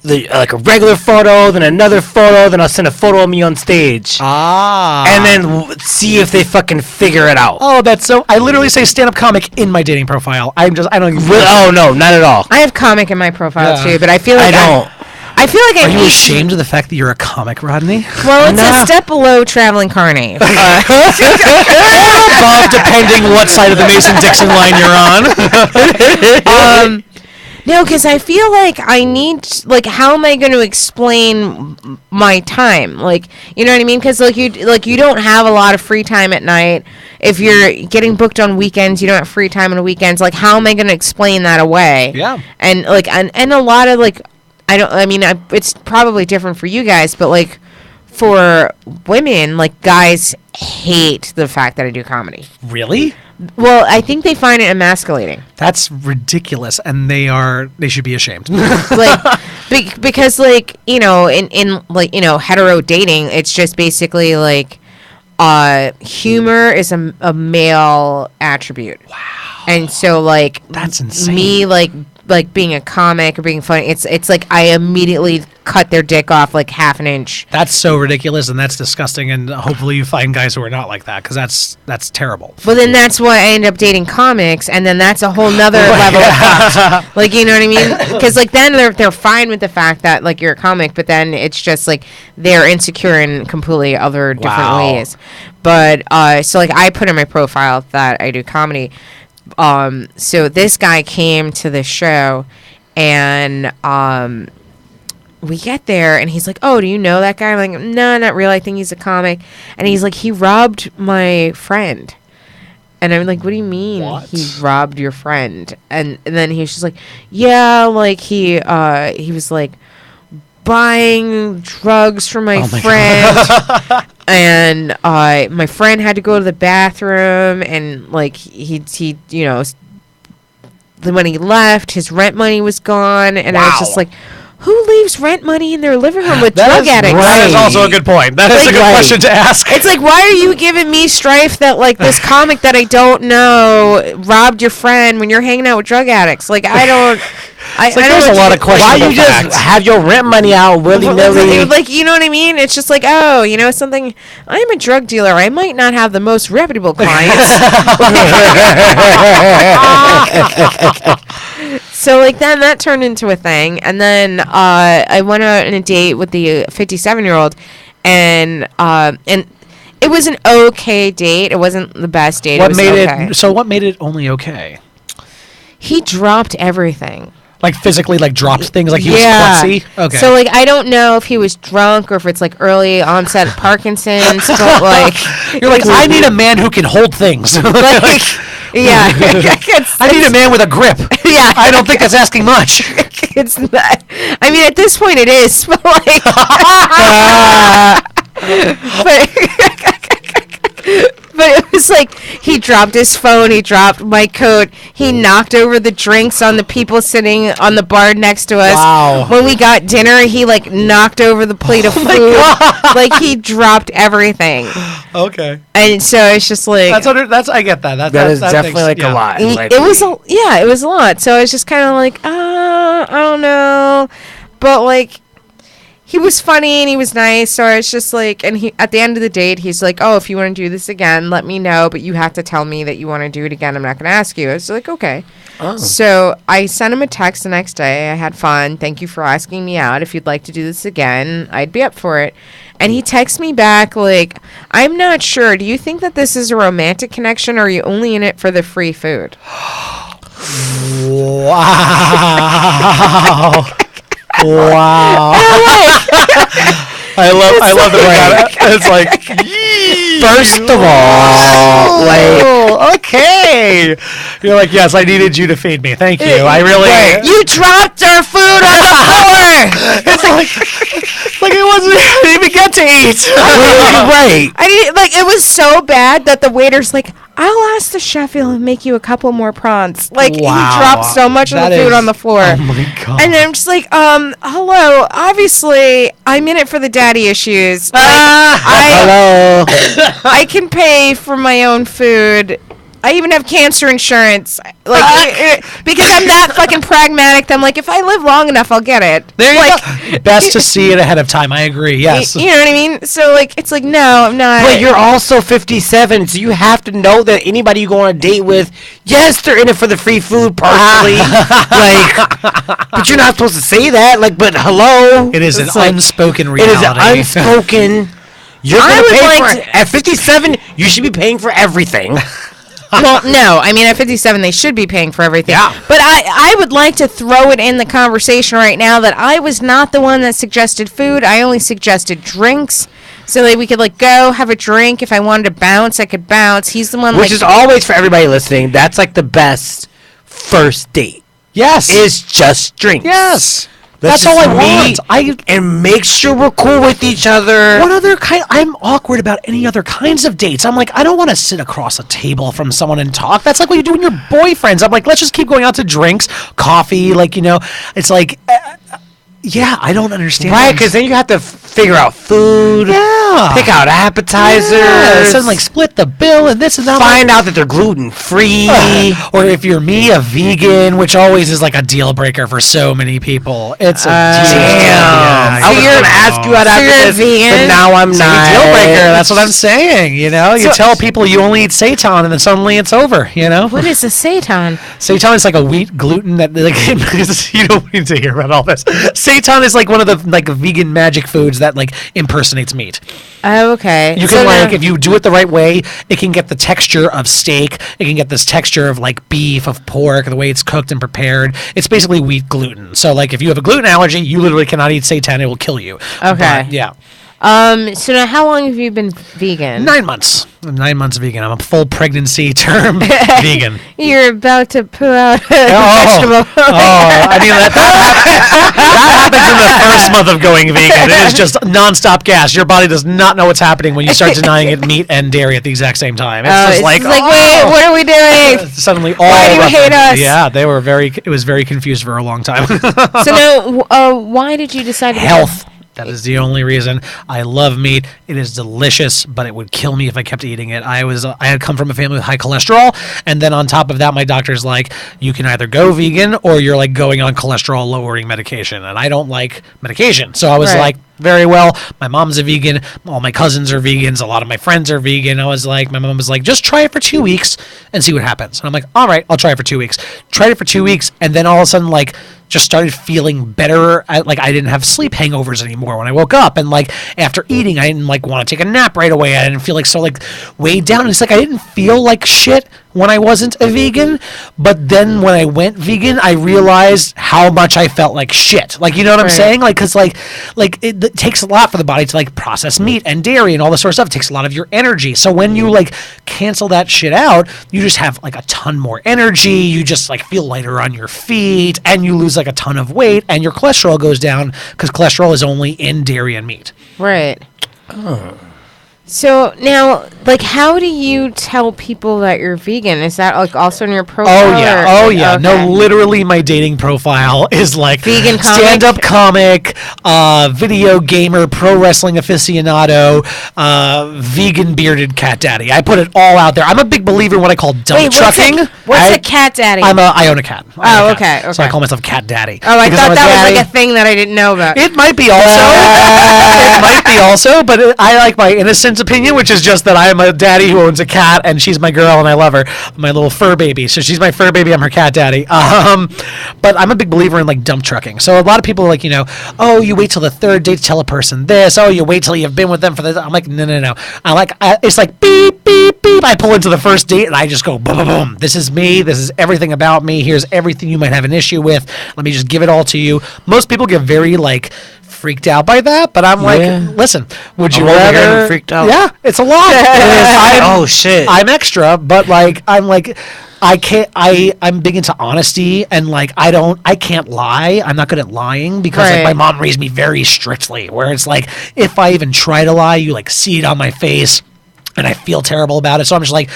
[SPEAKER 2] a regular photo, then another photo, then I'll send a photo of me on stage. And then see if they fucking figure it out.
[SPEAKER 4] Oh, that's so. I literally say stand-up comic in my dating profile. I don't even.
[SPEAKER 2] Oh, no, not at all.
[SPEAKER 3] I have comic in my profile
[SPEAKER 4] Yeah.
[SPEAKER 3] too, but I feel like
[SPEAKER 2] I don't.
[SPEAKER 3] I feel like
[SPEAKER 4] Are you
[SPEAKER 3] need-
[SPEAKER 4] ashamed of the fact that you're a comic, Rodney?
[SPEAKER 3] Well, it's
[SPEAKER 2] Nah.
[SPEAKER 3] a step below traveling carny.
[SPEAKER 4] Above, depending what side of the Mason-Dixon line you're on.
[SPEAKER 3] No, because I feel like I need, like, how am I going to explain my time? Like, you know what I mean? Because like you don't have a lot of free time at night. If you're getting booked on weekends, you don't have free time on the weekends. Like, how am I going to explain that away?
[SPEAKER 4] Yeah.
[SPEAKER 3] And like, and a lot of like, it's probably different for you guys, but like, for women, like, guys hate the fact that I do comedy.
[SPEAKER 4] Really?
[SPEAKER 3] Well, I think they find it emasculating.
[SPEAKER 4] That's ridiculous, and they should be ashamed.
[SPEAKER 3] Like, because like, you know, in like, you know, hetero dating, it's just basically like, humor is a male attribute. Wow. And so like,
[SPEAKER 4] That's insane.
[SPEAKER 3] Me like being a comic or being funny, it's like I immediately cut their dick off like half an inch.
[SPEAKER 4] That's so ridiculous, and that's disgusting, and hopefully you find guys who are not like that, because that's terrible.
[SPEAKER 3] But then that's why I end up dating comics, and then that's a whole nother level of fucked. Like, you know what I mean? Because like then they're fine with the fact that like you're a comic, but then it's just like they're insecure in completely other different
[SPEAKER 2] Wow.
[SPEAKER 3] ways. But so like I put in my profile that I do comedy. So this guy came to the show, and we get there, and he's like, oh, do you know that guy? I'm like, no, not really. I think he's a comic. And he's like, he robbed my friend. And I'm like, what do you mean he robbed your friend? And then he's just like, yeah, like he was like buying drugs for my friend. And my friend had to go to the bathroom, and like he you know, when he left, his rent money was gone, and I was just like, who leaves rent money in their living room with drug addicts?
[SPEAKER 4] That is also a good point. That is a good question to ask.
[SPEAKER 3] It's like, why are you giving me strife that like this comic that I don't know robbed your friend when you're hanging out with drug addicts? Like, I don't. I don't
[SPEAKER 4] there's
[SPEAKER 3] know
[SPEAKER 4] a lot of questions.
[SPEAKER 2] Why you just
[SPEAKER 4] facts.
[SPEAKER 2] have your rent money out willy-nilly?
[SPEAKER 3] Like, you know what I mean? It's just like, oh, you know, something. I'm a drug dealer. I might not have the most reputable clients. So like then that turned into a thing, and then I went out on a date with the 57-year-old, and it was an okay date. It wasn't the best date.
[SPEAKER 4] What
[SPEAKER 3] it was
[SPEAKER 4] made
[SPEAKER 3] okay.
[SPEAKER 4] it? So what made it only okay?
[SPEAKER 3] He dropped everything.
[SPEAKER 4] Like physically, like dropped things, like he was
[SPEAKER 3] Yeah.
[SPEAKER 4] klutzy. Okay.
[SPEAKER 3] So like I don't know if he was drunk or if it's like early onset Parkinson's, but like
[SPEAKER 4] you're like, I need a man who can hold things.
[SPEAKER 3] like yeah.
[SPEAKER 4] I need a man with a grip.
[SPEAKER 3] Yeah.
[SPEAKER 4] I don't think that's asking much.
[SPEAKER 3] It's not. I mean, at this point, it is, but like, but it was like he dropped his phone, he dropped my coat, he knocked over the drinks on the people sitting on the bar next to us.
[SPEAKER 4] Wow.
[SPEAKER 3] When we got dinner, he like knocked over the plate of food. Like he dropped everything,
[SPEAKER 4] Okay.
[SPEAKER 3] and so it's just like
[SPEAKER 4] That's I get that.
[SPEAKER 2] That is
[SPEAKER 4] that
[SPEAKER 2] definitely
[SPEAKER 4] makes-
[SPEAKER 2] like a lot.
[SPEAKER 3] It was it was a lot. So I was just kind of like, I don't know, but like he was funny and he was nice. So I was just like, and he at the end of the date, he's like, oh, if you want to do this again, let me know, but you have to tell me that you want to do it again. I'm not going to ask you. I was like, okay.
[SPEAKER 2] Oh.
[SPEAKER 3] So I sent him a text the next day. I had fun. Thank you for asking me out. If you'd like to do this again, I'd be up for it. And he texts me back like, I'm not sure. Do you think that this is a romantic connection, or are you only in it for the free food?
[SPEAKER 4] Wow. Wow. I love the way it's like.
[SPEAKER 2] First of all, like,
[SPEAKER 4] Oh, okay. You're like, yes, I needed you to feed me. Thank you. I really.
[SPEAKER 3] You dropped our food on the floor.
[SPEAKER 4] It's like it wasn't. I didn't even get to eat.
[SPEAKER 2] right.
[SPEAKER 3] I didn't like. It was so bad that the waiter's like, I'll ask the chef. He'll make you a couple more prawns. Like he
[SPEAKER 4] Wow.
[SPEAKER 3] dropped so much of
[SPEAKER 4] That
[SPEAKER 3] the food
[SPEAKER 4] is-
[SPEAKER 3] on the floor.
[SPEAKER 4] Oh my god.
[SPEAKER 3] And I'm just like, hello. Obviously, I'm in it for the daddy issues. Like,
[SPEAKER 2] Hello.
[SPEAKER 3] I can pay for my own food. I even have cancer insurance. Like, because I'm that fucking pragmatic. That I'm like, if I live long enough, I'll get it.
[SPEAKER 4] There you
[SPEAKER 3] like,
[SPEAKER 4] go. Best to see it ahead of time. I agree. Yes.
[SPEAKER 3] You know what I mean? So, like, it's like, no, I'm not.
[SPEAKER 2] But you're also 57, so you have to know that anybody you go on a date with, yes, they're in it for the free food partially. like, but you're not supposed to say that. Like, but hello.
[SPEAKER 4] It is
[SPEAKER 2] It's
[SPEAKER 4] an
[SPEAKER 2] like-
[SPEAKER 4] unspoken
[SPEAKER 2] It
[SPEAKER 4] reality.
[SPEAKER 2] is unspoken. You're
[SPEAKER 3] I
[SPEAKER 2] gonna
[SPEAKER 3] would
[SPEAKER 2] pay
[SPEAKER 3] like
[SPEAKER 2] for
[SPEAKER 3] to-
[SPEAKER 2] at 57. You should be paying for everything.
[SPEAKER 3] Well, no. I mean, at 57, they should be paying for everything.
[SPEAKER 2] Yeah.
[SPEAKER 3] But I would like to throw it in the conversation right now that I was not the one that suggested food. I only suggested drinks. So that we could, like, go have a drink. If I wanted to bounce, I could bounce. He's the one,
[SPEAKER 2] Which
[SPEAKER 3] like...
[SPEAKER 2] is always for everybody listening. That's like the best first date.
[SPEAKER 4] Yes.
[SPEAKER 2] Is just drinks.
[SPEAKER 4] Yes.
[SPEAKER 2] Let's
[SPEAKER 4] That's all
[SPEAKER 2] just
[SPEAKER 4] I
[SPEAKER 2] meet
[SPEAKER 4] want.
[SPEAKER 2] and make sure we're cool with each other.
[SPEAKER 4] What other kind? I'm awkward about any other kinds of dates. I'm like, I don't want to sit across a table from someone and talk. That's like what you do when you're boyfriends. I'm like, let's just keep going out to drinks, coffee. Like, you know, it's like, yeah, I don't understand.
[SPEAKER 2] Right, because then you have to figure out food,
[SPEAKER 4] yeah,
[SPEAKER 2] pick out appetizers,
[SPEAKER 4] yes, and like split the bill and this and that.
[SPEAKER 2] find out that they're gluten free.
[SPEAKER 4] Or if you're me, a vegan, which always is like a deal breaker for so many people. It's a deal.
[SPEAKER 2] Damn. I was
[SPEAKER 3] you're-
[SPEAKER 2] going to ask you out
[SPEAKER 3] so
[SPEAKER 2] after
[SPEAKER 3] you're
[SPEAKER 2] this,
[SPEAKER 3] vegan?
[SPEAKER 2] but now I'm
[SPEAKER 4] It's a
[SPEAKER 2] not.
[SPEAKER 4] deal breaker. That's what I'm saying. You know, you
[SPEAKER 3] So-
[SPEAKER 4] tell people you only eat seitan, and then suddenly it's over. You know,
[SPEAKER 3] What is a seitan?
[SPEAKER 4] seitan is like a wheat gluten that like you don't need to hear about all this. Seitan is like one of the like vegan magic foods that like impersonates meat.
[SPEAKER 3] Oh, okay.
[SPEAKER 4] You
[SPEAKER 3] So
[SPEAKER 4] can
[SPEAKER 3] now-
[SPEAKER 4] like if you do it the right way, it can get the texture of steak. It can get this texture of like beef, of pork, the way it's cooked and prepared. It's basically wheat gluten. So like if you have a gluten allergy, you literally cannot eat seitan. It will kill you.
[SPEAKER 3] Okay.
[SPEAKER 4] But, yeah.
[SPEAKER 3] So now how long have you been vegan?
[SPEAKER 4] 9 months. I'm 9 months vegan. I'm a full pregnancy term vegan.
[SPEAKER 3] You're about to poo out a
[SPEAKER 4] Oh,
[SPEAKER 3] vegetable.
[SPEAKER 4] I mean that happens in the first month of going vegan. It is just nonstop gas. Your body does not know what's happening when you start denying it meat and dairy at the exact same time. It's just
[SPEAKER 3] It's
[SPEAKER 4] like,
[SPEAKER 3] like, wait, what are we doing?
[SPEAKER 4] suddenly all.
[SPEAKER 3] Why do you
[SPEAKER 4] rough-
[SPEAKER 3] hate us?
[SPEAKER 4] Yeah, they were very. It was very confused for a long time.
[SPEAKER 3] So now, why did you decide to
[SPEAKER 4] Health. That is the only reason. I love meat. It is delicious, but it would kill me if I kept eating it. I had come from a family with high cholesterol, and then on top of that, my doctor's like, you can either go vegan or you're like going on cholesterol lowering medication, and I don't like medication. So I was
[SPEAKER 3] Right.
[SPEAKER 4] like, very well. My mom's a vegan. All my cousins are vegans. A lot of my friends are vegan. I was like, my mom was like, just try it for 2 weeks and see what happens. And I'm like, all right, I'll try it for 2 weeks. Tried it for 2 weeks, and then all of a sudden, like, just started feeling better. Like I didn't have sleep hangovers anymore when I woke up, and like after eating, I didn't like want to take a nap right away. I didn't feel like so like weighed down. And it's like I didn't feel like shit, when I wasn't a vegan, but then when I went vegan, I realized how much I felt like shit. Like, you know what I'm
[SPEAKER 3] Right.
[SPEAKER 4] saying? Like, cause like it takes a lot for the body to like process meat and dairy and all this sort of stuff. It takes a lot of your energy. So when you like cancel that shit out, you just have like a ton more energy. You just like feel lighter on your feet, and you lose like a ton of weight, and your cholesterol goes down because cholesterol is only in dairy and meat.
[SPEAKER 3] Right. So now, like, how do you tell people that you're vegan? Is that like also in your profile?
[SPEAKER 4] Oh yeah,
[SPEAKER 3] or-
[SPEAKER 4] oh yeah.
[SPEAKER 3] Okay.
[SPEAKER 4] No, literally, my dating profile is like
[SPEAKER 3] Vegan comic?
[SPEAKER 4] stand-up comic, video gamer, pro wrestling aficionado, vegan bearded cat daddy. I put it all out there. I'm a big believer in what I call dump
[SPEAKER 3] Wait,
[SPEAKER 4] trucking.
[SPEAKER 3] what's a cat daddy?
[SPEAKER 4] I own a cat. I own a
[SPEAKER 3] okay,
[SPEAKER 4] cat. So I
[SPEAKER 3] okay.
[SPEAKER 4] call myself cat daddy.
[SPEAKER 3] Oh, I
[SPEAKER 4] because
[SPEAKER 3] thought
[SPEAKER 4] I'm a
[SPEAKER 3] that was
[SPEAKER 4] daddy.
[SPEAKER 3] like a thing that I didn't know about.
[SPEAKER 4] It might be also. It might be also, but I like my innocent opinion, which is just that I am a daddy who owns a cat, and she's my girl, and I love her, my little fur baby. So she's my fur baby. I'm her cat daddy. But I'm a big believer in like dump trucking. So a lot of people are like, oh, you wait till the third date to tell a person this. Oh, you wait till you've been with them for the. I'm like, no. It's like beep beep beep. I pull into the first date and I just go boom boom boom. This is me. This is everything about me. Here's everything you might have an issue with. Let me just give it all to you. Most people get very like freaked out by that, but I'm like,
[SPEAKER 2] Yeah.
[SPEAKER 4] listen, would you
[SPEAKER 2] I'm over here
[SPEAKER 4] rather
[SPEAKER 2] freaked out.
[SPEAKER 4] Yeah, it's a lot.
[SPEAKER 2] Oh, shit.
[SPEAKER 4] I'm extra, but like I'm big into honesty, and like I can't lie. I'm not good at lying because like
[SPEAKER 3] Right.
[SPEAKER 4] my mom raised me very strictly, where it's like if I even try to lie, you like see it on my face and I feel terrible about it. So I'm just like,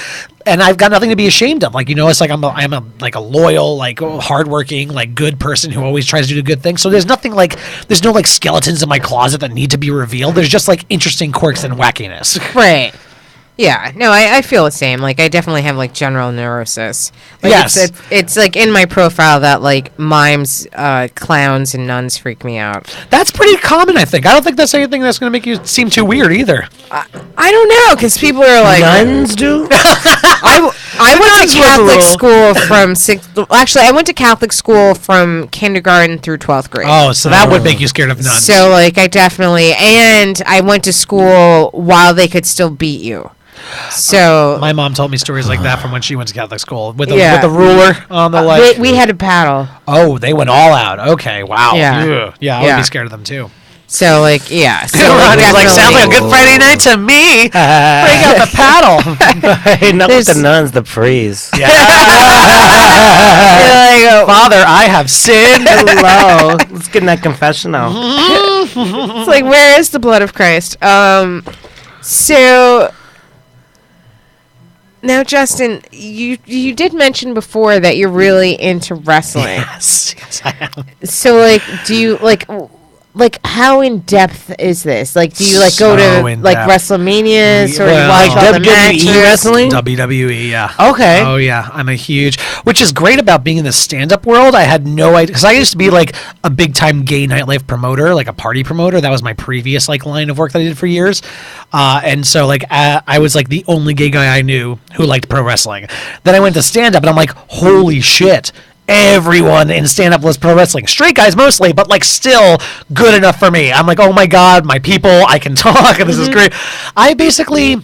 [SPEAKER 4] and I've got nothing to be ashamed of. Like, it's like I'm a like a loyal, like hardworking, like good person who always tries to do good things. So there's no like skeletons in my closet that need to be revealed. There's just like interesting quirks and wackiness.
[SPEAKER 3] Right. Yeah. No, I feel the same. Like, I definitely have like general neurosis. Like,
[SPEAKER 4] Yes.
[SPEAKER 3] It's like in my profile that like mimes, clowns, and nuns freak me out.
[SPEAKER 4] That's pretty common, I think. I don't think that's anything that's going to make you seem too weird either.
[SPEAKER 3] I don't know, because people are like
[SPEAKER 2] Nuns do?
[SPEAKER 3] I went
[SPEAKER 2] nuns
[SPEAKER 3] to
[SPEAKER 2] was a
[SPEAKER 3] Catholic
[SPEAKER 2] little-
[SPEAKER 3] school from Actually, I went to Catholic school from kindergarten through 12th grade.
[SPEAKER 4] Oh, so that would make you scared of nuns.
[SPEAKER 3] So like I definitely, and I went to school while they could still beat you. So
[SPEAKER 4] my mom told me stories like that from when she went to Catholic school with the,
[SPEAKER 3] Yeah.
[SPEAKER 4] with the ruler on the like.
[SPEAKER 3] we had a paddle.
[SPEAKER 4] Oh, they went all out. Okay, wow.
[SPEAKER 3] Yeah.
[SPEAKER 4] Ugh. Yeah, I would
[SPEAKER 3] Yeah.
[SPEAKER 4] be scared of them too.
[SPEAKER 3] So like yeah. So
[SPEAKER 4] Ronnie's like, sounds like a
[SPEAKER 3] definitely-
[SPEAKER 4] good Friday night to me. Bring out the paddle.
[SPEAKER 2] Hey, not with the
[SPEAKER 3] There's-
[SPEAKER 2] nuns, the praise.
[SPEAKER 3] You're like, oh,
[SPEAKER 4] Father, I have sinned.
[SPEAKER 2] Hello. Let's get in that confessional.
[SPEAKER 3] it's like, where is the blood of Christ? So now, Justin, you did mention before that you're really into wrestling.
[SPEAKER 4] Yes, I am.
[SPEAKER 3] So, like, do you like how in depth is this? Like, do you like go
[SPEAKER 4] So
[SPEAKER 3] to
[SPEAKER 4] in
[SPEAKER 3] like
[SPEAKER 4] depth.
[SPEAKER 3] WrestleManias or you
[SPEAKER 4] Well,
[SPEAKER 3] watch all the
[SPEAKER 2] WWE
[SPEAKER 3] matches?
[SPEAKER 2] wrestling?
[SPEAKER 4] WWE, yeah.
[SPEAKER 2] Okay.
[SPEAKER 4] Oh yeah, I'm a huge, which is great about being in the stand-up world. I had no idea because I used to be like a big-time gay nightlife promoter, like a party promoter. That was my previous like line of work that I did for years, and so like I was like the only gay guy I knew who liked pro wrestling. Then I went to stand-up, and I'm like, holy shit. Everyone in stand-up was pro wrestling. Straight guys mostly, but like still good enough for me. I'm like, oh my god, my people, I can talk, and this is great. I basically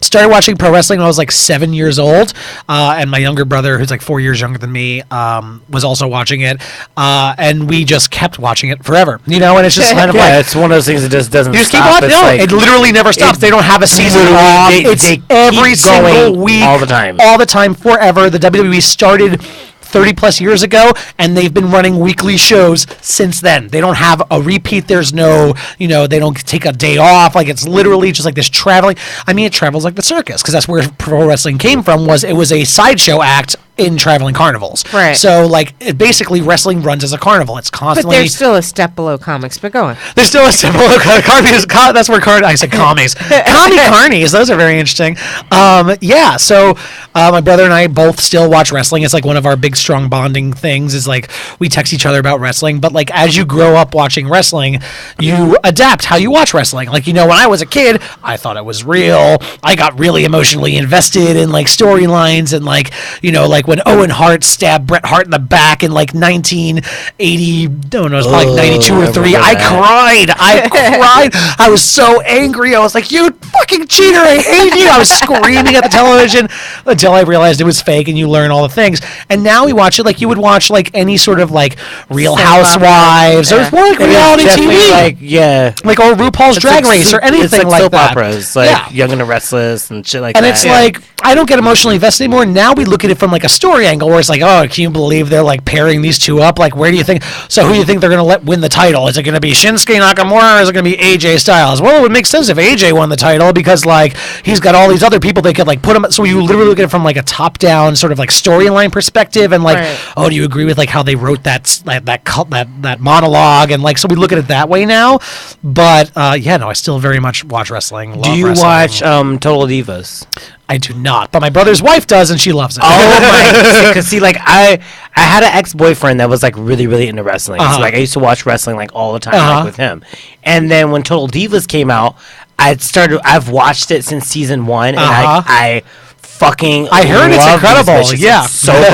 [SPEAKER 4] started watching pro wrestling when I was like 7 years old, and my younger brother, who's like 4 years younger than me, was also watching it, and we just kept watching it forever. And it's just kind of
[SPEAKER 2] Yeah,
[SPEAKER 4] like.
[SPEAKER 2] it's one of those things that just doesn't
[SPEAKER 4] You just keep
[SPEAKER 2] stop.
[SPEAKER 4] watching.
[SPEAKER 2] It's
[SPEAKER 4] No,
[SPEAKER 2] like,
[SPEAKER 4] it literally never stops. They don't have a season
[SPEAKER 2] literally,
[SPEAKER 4] off. It's
[SPEAKER 2] they
[SPEAKER 4] every
[SPEAKER 2] keep
[SPEAKER 4] single
[SPEAKER 2] going
[SPEAKER 4] week,
[SPEAKER 2] all the time.
[SPEAKER 4] all the time, forever. The WWE started 30 plus years ago, and they've been running weekly shows since then. They don't have a repeat. There's no, they don't take a day off. Like, it's literally just like this traveling. I mean, it travels like the circus, because that's where pro wrestling came from. It was a sideshow act in traveling carnivals.
[SPEAKER 3] Right.
[SPEAKER 4] So like basically wrestling runs as a carnival. It's
[SPEAKER 3] But
[SPEAKER 4] constantly.
[SPEAKER 3] they're still a step below comics. But go on.
[SPEAKER 4] There's still a symbol of carnies. That's where I said commies. Carnies. Those are very interesting. Yeah. So my brother and I both still watch wrestling. It's like one of our big, strong bonding things. Is like we text each other about wrestling. But like as you grow up watching wrestling, you adapt how you watch wrestling. Like when I was a kid, I thought it was real. I got really emotionally invested in like storylines and like like when Owen Hart stabbed Bret Hart in the back in like 1980, don't know, it was probably like 92 or 3. I cried. I was so angry. I was like, you fucking cheater, I hate you. I was screaming at the television until I realized it was fake, and you learn all the things. And now we watch it like you would watch like any sort of like Real Housewives, or it's more like reality TV. Like or RuPaul's Drag Race or anything
[SPEAKER 2] it's like
[SPEAKER 4] like
[SPEAKER 2] soap
[SPEAKER 4] that.
[SPEAKER 2] operas, like Young and the Restless and shit like
[SPEAKER 4] And
[SPEAKER 2] that.
[SPEAKER 4] it's like, I don't get emotionally invested anymore. Now we look at it from like a story angle where it's like, oh, can you believe they're like pairing these two up? Like, where do you think? So who do you think they're going to let win the title? Is it going to be Shinsuke Nakamura or is it going to be AJ Styles? Well, it would make sense if AJ won the title because like he's got all these other people they could like put him. So you literally look at it from like a top down sort of like storyline perspective and like, oh, do you agree with like how they wrote that monologue? And like, so we look at it that way now. But no, I still very much watch wrestling.
[SPEAKER 2] Do you watch Total Divas?
[SPEAKER 4] I do not, but my brother's wife does, and she loves it.
[SPEAKER 2] Oh my! Because see, like I had an ex-boyfriend that was like really, really into wrestling. So like I used to watch wrestling like all the time like, with him. And then when Total Divas came out, I've watched it since season 1, and I fucking
[SPEAKER 4] I heard it's incredible.
[SPEAKER 2] Yeah, it's so great.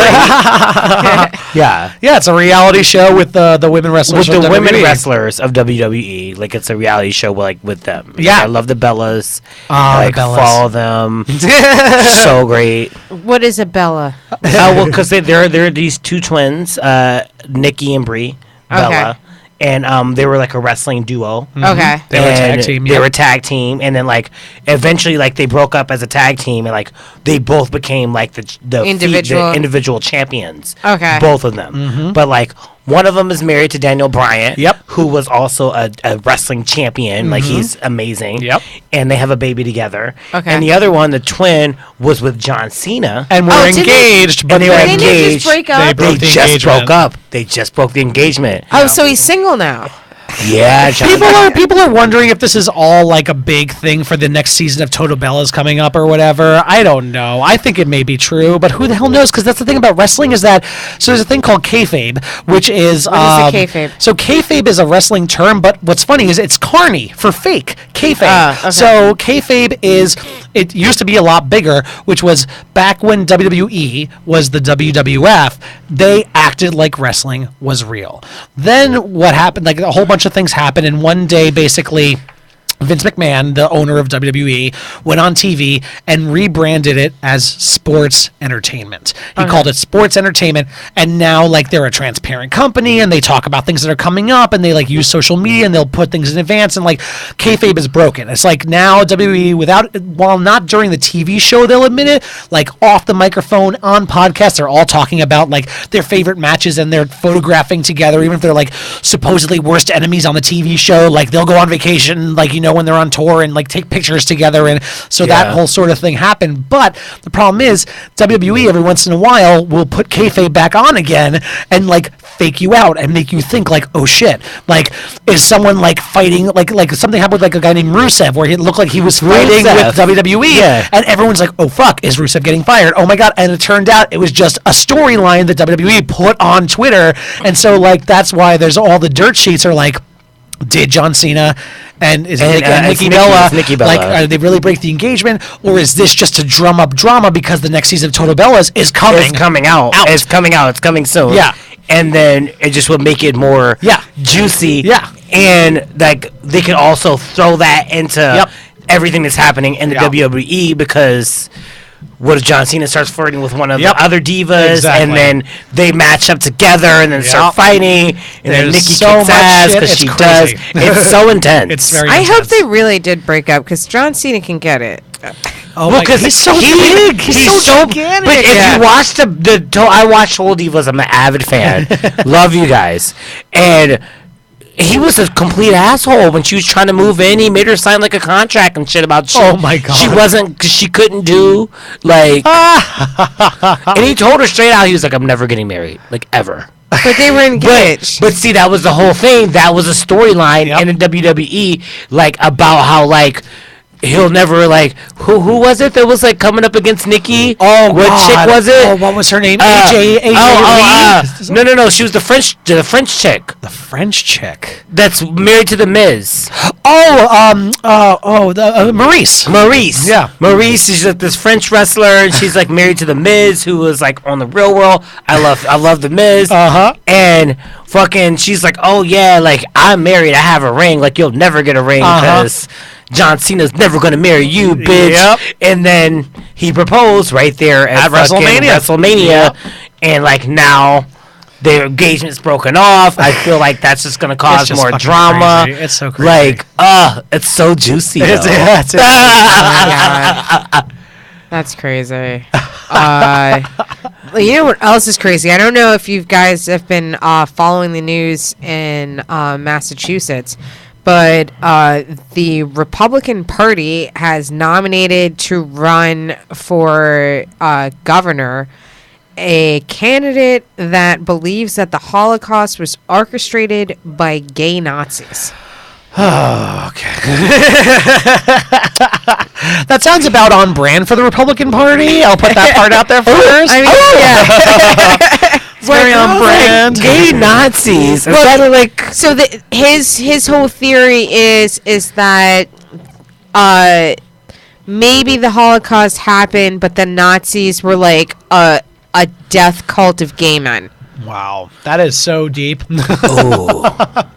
[SPEAKER 2] Yeah,
[SPEAKER 4] it's a reality show with the women wrestlers.
[SPEAKER 2] With the
[SPEAKER 4] of
[SPEAKER 2] women
[SPEAKER 4] WWE.
[SPEAKER 2] wrestlers of WWE, like it's a reality show like with them.
[SPEAKER 4] Yeah.
[SPEAKER 2] Like, I love the Bellas.
[SPEAKER 4] The
[SPEAKER 2] Like
[SPEAKER 4] Bellas.
[SPEAKER 2] follow them. So great.
[SPEAKER 3] What is a Bella?
[SPEAKER 2] Well, because there are these two twins, Nikki and Brie, Bella, and they were like a wrestling duo.
[SPEAKER 3] Okay.
[SPEAKER 4] They were a tag team.
[SPEAKER 2] They were a tag team, and then like eventually like they broke up as a tag team, and like they both became like the individual champions.
[SPEAKER 3] Okay.
[SPEAKER 2] Both of them, but like. One of them is married to Daniel Bryan, who was also a wrestling champion. Like, he's amazing. And they have a baby together.
[SPEAKER 3] Okay.
[SPEAKER 2] And the other one, the twin, was with John Cena.
[SPEAKER 4] And we're engaged, but
[SPEAKER 2] they were
[SPEAKER 3] Didn't they
[SPEAKER 2] engaged.
[SPEAKER 3] just break up?
[SPEAKER 4] They
[SPEAKER 2] Just broke up. They just broke the engagement.
[SPEAKER 3] Oh, so he's single now.
[SPEAKER 2] Yeah, John
[SPEAKER 4] People are wondering if this is all like a big thing for the next season of Total Bellas coming up or whatever. I don't know. I think it may be true, but who the hell knows? Because that's the thing about wrestling is that so there's a thing called kayfabe, which is
[SPEAKER 3] What is a kayfabe?
[SPEAKER 4] So kayfabe is a wrestling term, but what's funny is it's carny for fake kayfabe.
[SPEAKER 3] Okay.
[SPEAKER 4] So kayfabe is it used to be a lot bigger, which was back when WWE was the WWF. They acted like wrestling was real. Then what happened? Like a whole bunch of things happened, and one day basically Vince McMahon, the owner of WWE, went on TV and rebranded it as sports entertainment. He called it sports entertainment, and now like they're a transparent company and they talk about things that are coming up and they like use social media and they'll put things in advance, and like kayfabe is broken. It's like now WWE, while not during the TV show they'll admit it, like off the microphone on podcasts they're all talking about like their favorite matches and they're photographing together, even if they're like supposedly worst enemies on the TV show. Like they'll go on vacation, like when they're on tour and like take pictures together, and so that whole sort of thing happened. But the problem is WWE every once in a while will put kayfabe back on again and like fake you out and make you think like, oh shit, like is someone like fighting like something happened with like a guy named Rusev where it looked like he was fighting with WWE, and everyone's like, oh fuck, is Rusev getting fired? Oh my god. And it turned out it was just a storyline that WWE put on Twitter, and so like that's why there's all the dirt sheets are like, did John Cena and Nikki Bella, like, are they really break the engagement, or is this just to drum up drama because the next season of Total Bellas is coming?
[SPEAKER 2] It's coming out. It's coming out. It's coming soon.
[SPEAKER 4] Yeah.
[SPEAKER 2] And then it just would make it more juicy.
[SPEAKER 4] Yeah.
[SPEAKER 2] And like they could also throw that into everything that's happening in the WWE, because what if John Cena starts flirting with one of the other divas, and then they match up together and then start fighting, and then Nikki kicks ass because she does. It's so intense.
[SPEAKER 4] It's very
[SPEAKER 3] I
[SPEAKER 4] intense.
[SPEAKER 3] hope they really did break up because John Cena can get it.
[SPEAKER 4] Oh, because
[SPEAKER 2] he's so big. He's so
[SPEAKER 4] gigantic.
[SPEAKER 2] But if you watch I watch Total Divas. I'm an avid fan. Love you guys. And he was a complete asshole when she was trying to move in. He made her sign like a contract and shit about shit.
[SPEAKER 4] Oh my god.
[SPEAKER 2] She wasn't, because she couldn't do like. And he told her straight out, he was like, "I'm never getting married, like ever."
[SPEAKER 3] But they were engaged.
[SPEAKER 2] But see, that was the whole thing. That was a storyline in the WWE, like about how like he'll never like who was it that was like coming up against Nikki?
[SPEAKER 4] Oh,
[SPEAKER 2] what
[SPEAKER 4] God.
[SPEAKER 2] chick was it?
[SPEAKER 4] Oh, what was her name? AJ Lee?
[SPEAKER 2] No, she was the French chick
[SPEAKER 4] The French chick.
[SPEAKER 2] that's married to the Miz.
[SPEAKER 4] Maurice.
[SPEAKER 2] Maurice.
[SPEAKER 4] Yeah.
[SPEAKER 2] Maurice is like this French wrestler, and she's like married to the Miz, who was like on the Real World. I love the Miz. And fucking, she's like, oh yeah, like I'm married, I have a ring. Like you'll never get a ring because John Cena's never gonna marry you, bitch.
[SPEAKER 4] Yep.
[SPEAKER 2] And then he proposed right there at WrestleMania, and like now their engagement's broken off. I feel like that's just gonna cause
[SPEAKER 4] just
[SPEAKER 2] more
[SPEAKER 4] fucking
[SPEAKER 2] drama.
[SPEAKER 4] crazy. It's so crazy.
[SPEAKER 2] Like, it's so juicy.
[SPEAKER 4] It's,
[SPEAKER 2] though.
[SPEAKER 4] it's,
[SPEAKER 3] Oh my God. That's crazy. You know what else is crazy? I don't know if you guys have been following the news in Massachusetts, but the Republican Party has nominated to run for governor a candidate that believes that the Holocaust was orchestrated by gay Nazis.
[SPEAKER 4] That sounds about on brand for the Republican Party. I'll put that part out there first.
[SPEAKER 3] I mean, yeah.
[SPEAKER 4] It's very on brand.
[SPEAKER 2] Gay Nazis. Is that like
[SPEAKER 3] So his whole theory is that maybe the Holocaust happened, but the Nazis were like a death cult of gay men.
[SPEAKER 4] Wow, that is so deep.
[SPEAKER 2] oh.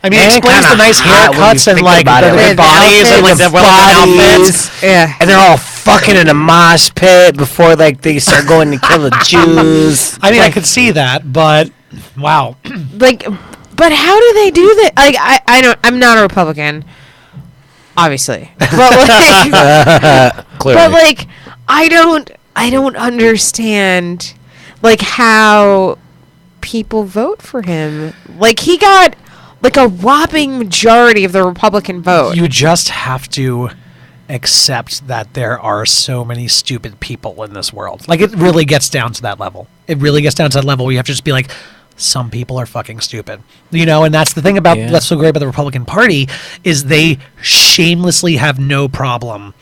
[SPEAKER 4] I mean, it
[SPEAKER 2] And
[SPEAKER 4] explains
[SPEAKER 2] kinda
[SPEAKER 4] the nice
[SPEAKER 2] hot when you
[SPEAKER 4] haircuts and
[SPEAKER 2] think
[SPEAKER 4] like
[SPEAKER 2] about it.
[SPEAKER 4] the
[SPEAKER 2] With
[SPEAKER 4] bodies and like the well-done outfits.
[SPEAKER 3] Yeah.
[SPEAKER 2] And they're all fucking in a mosh pit before like they start going to kill the Jews.
[SPEAKER 4] I mean, I could see that, but wow.
[SPEAKER 3] Like, but how do they do that? Like, I'm not a Republican, obviously, but like,
[SPEAKER 2] Clearly.
[SPEAKER 3] but like, I don't understand like how people vote for him. Like, he got like a whopping majority of the Republican vote.
[SPEAKER 4] You just have to accept that there are so many stupid people in this world. Like, it really gets down to that level. It really gets down to that level where you have to just be like, some people are fucking stupid. You know, and that's the thing about that's so great about the Republican Party is they shamelessly have no problem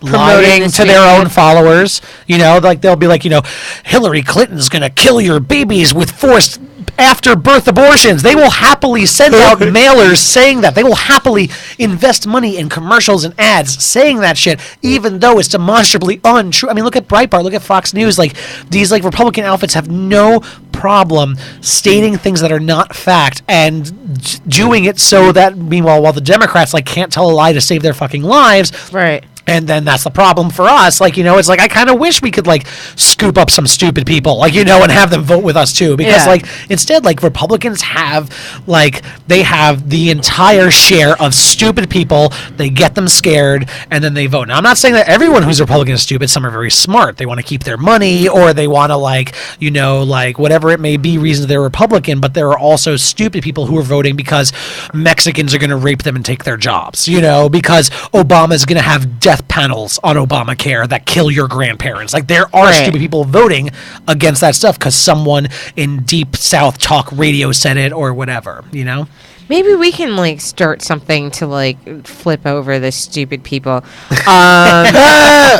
[SPEAKER 4] lying to their own followers. You know, like they'll be like, you know, Hillary Clinton's gonna kill your babies with forced after birth abortions. They will happily send out mailers saying that. They will happily invest money in commercials and ads saying that shit, even though it's demonstrably untrue. I mean, look at Breitbart, look at Fox News. Like, these like Republican outfits have no problem stating things that are not fact and doing it so that, meanwhile, while the Democrats like can't tell a lie to save their fucking lives,
[SPEAKER 3] Right.
[SPEAKER 4] and then that's the problem for us. Like, you know, it's like I kind of wish we could like scoop up some stupid people, like, you know, and have them vote with us too. Because like instead, like Republicans have like they have the entire share of stupid people. They get them scared and then they vote. Now, I'm not saying that everyone who's Republican is stupid. Some are very smart. They want to keep their money or they want to like, you know, like whatever it may be, reasons they're Republican. But there are also stupid people who are voting because Mexicans are going to rape them and take their jobs, you know, because Obama's going to have death panels on Obamacare that kill your grandparents. Like, there are stupid people voting against that stuff because someone in deep South talk radio said it or whatever, you know?
[SPEAKER 3] Maybe we can like start something to like flip over the stupid people.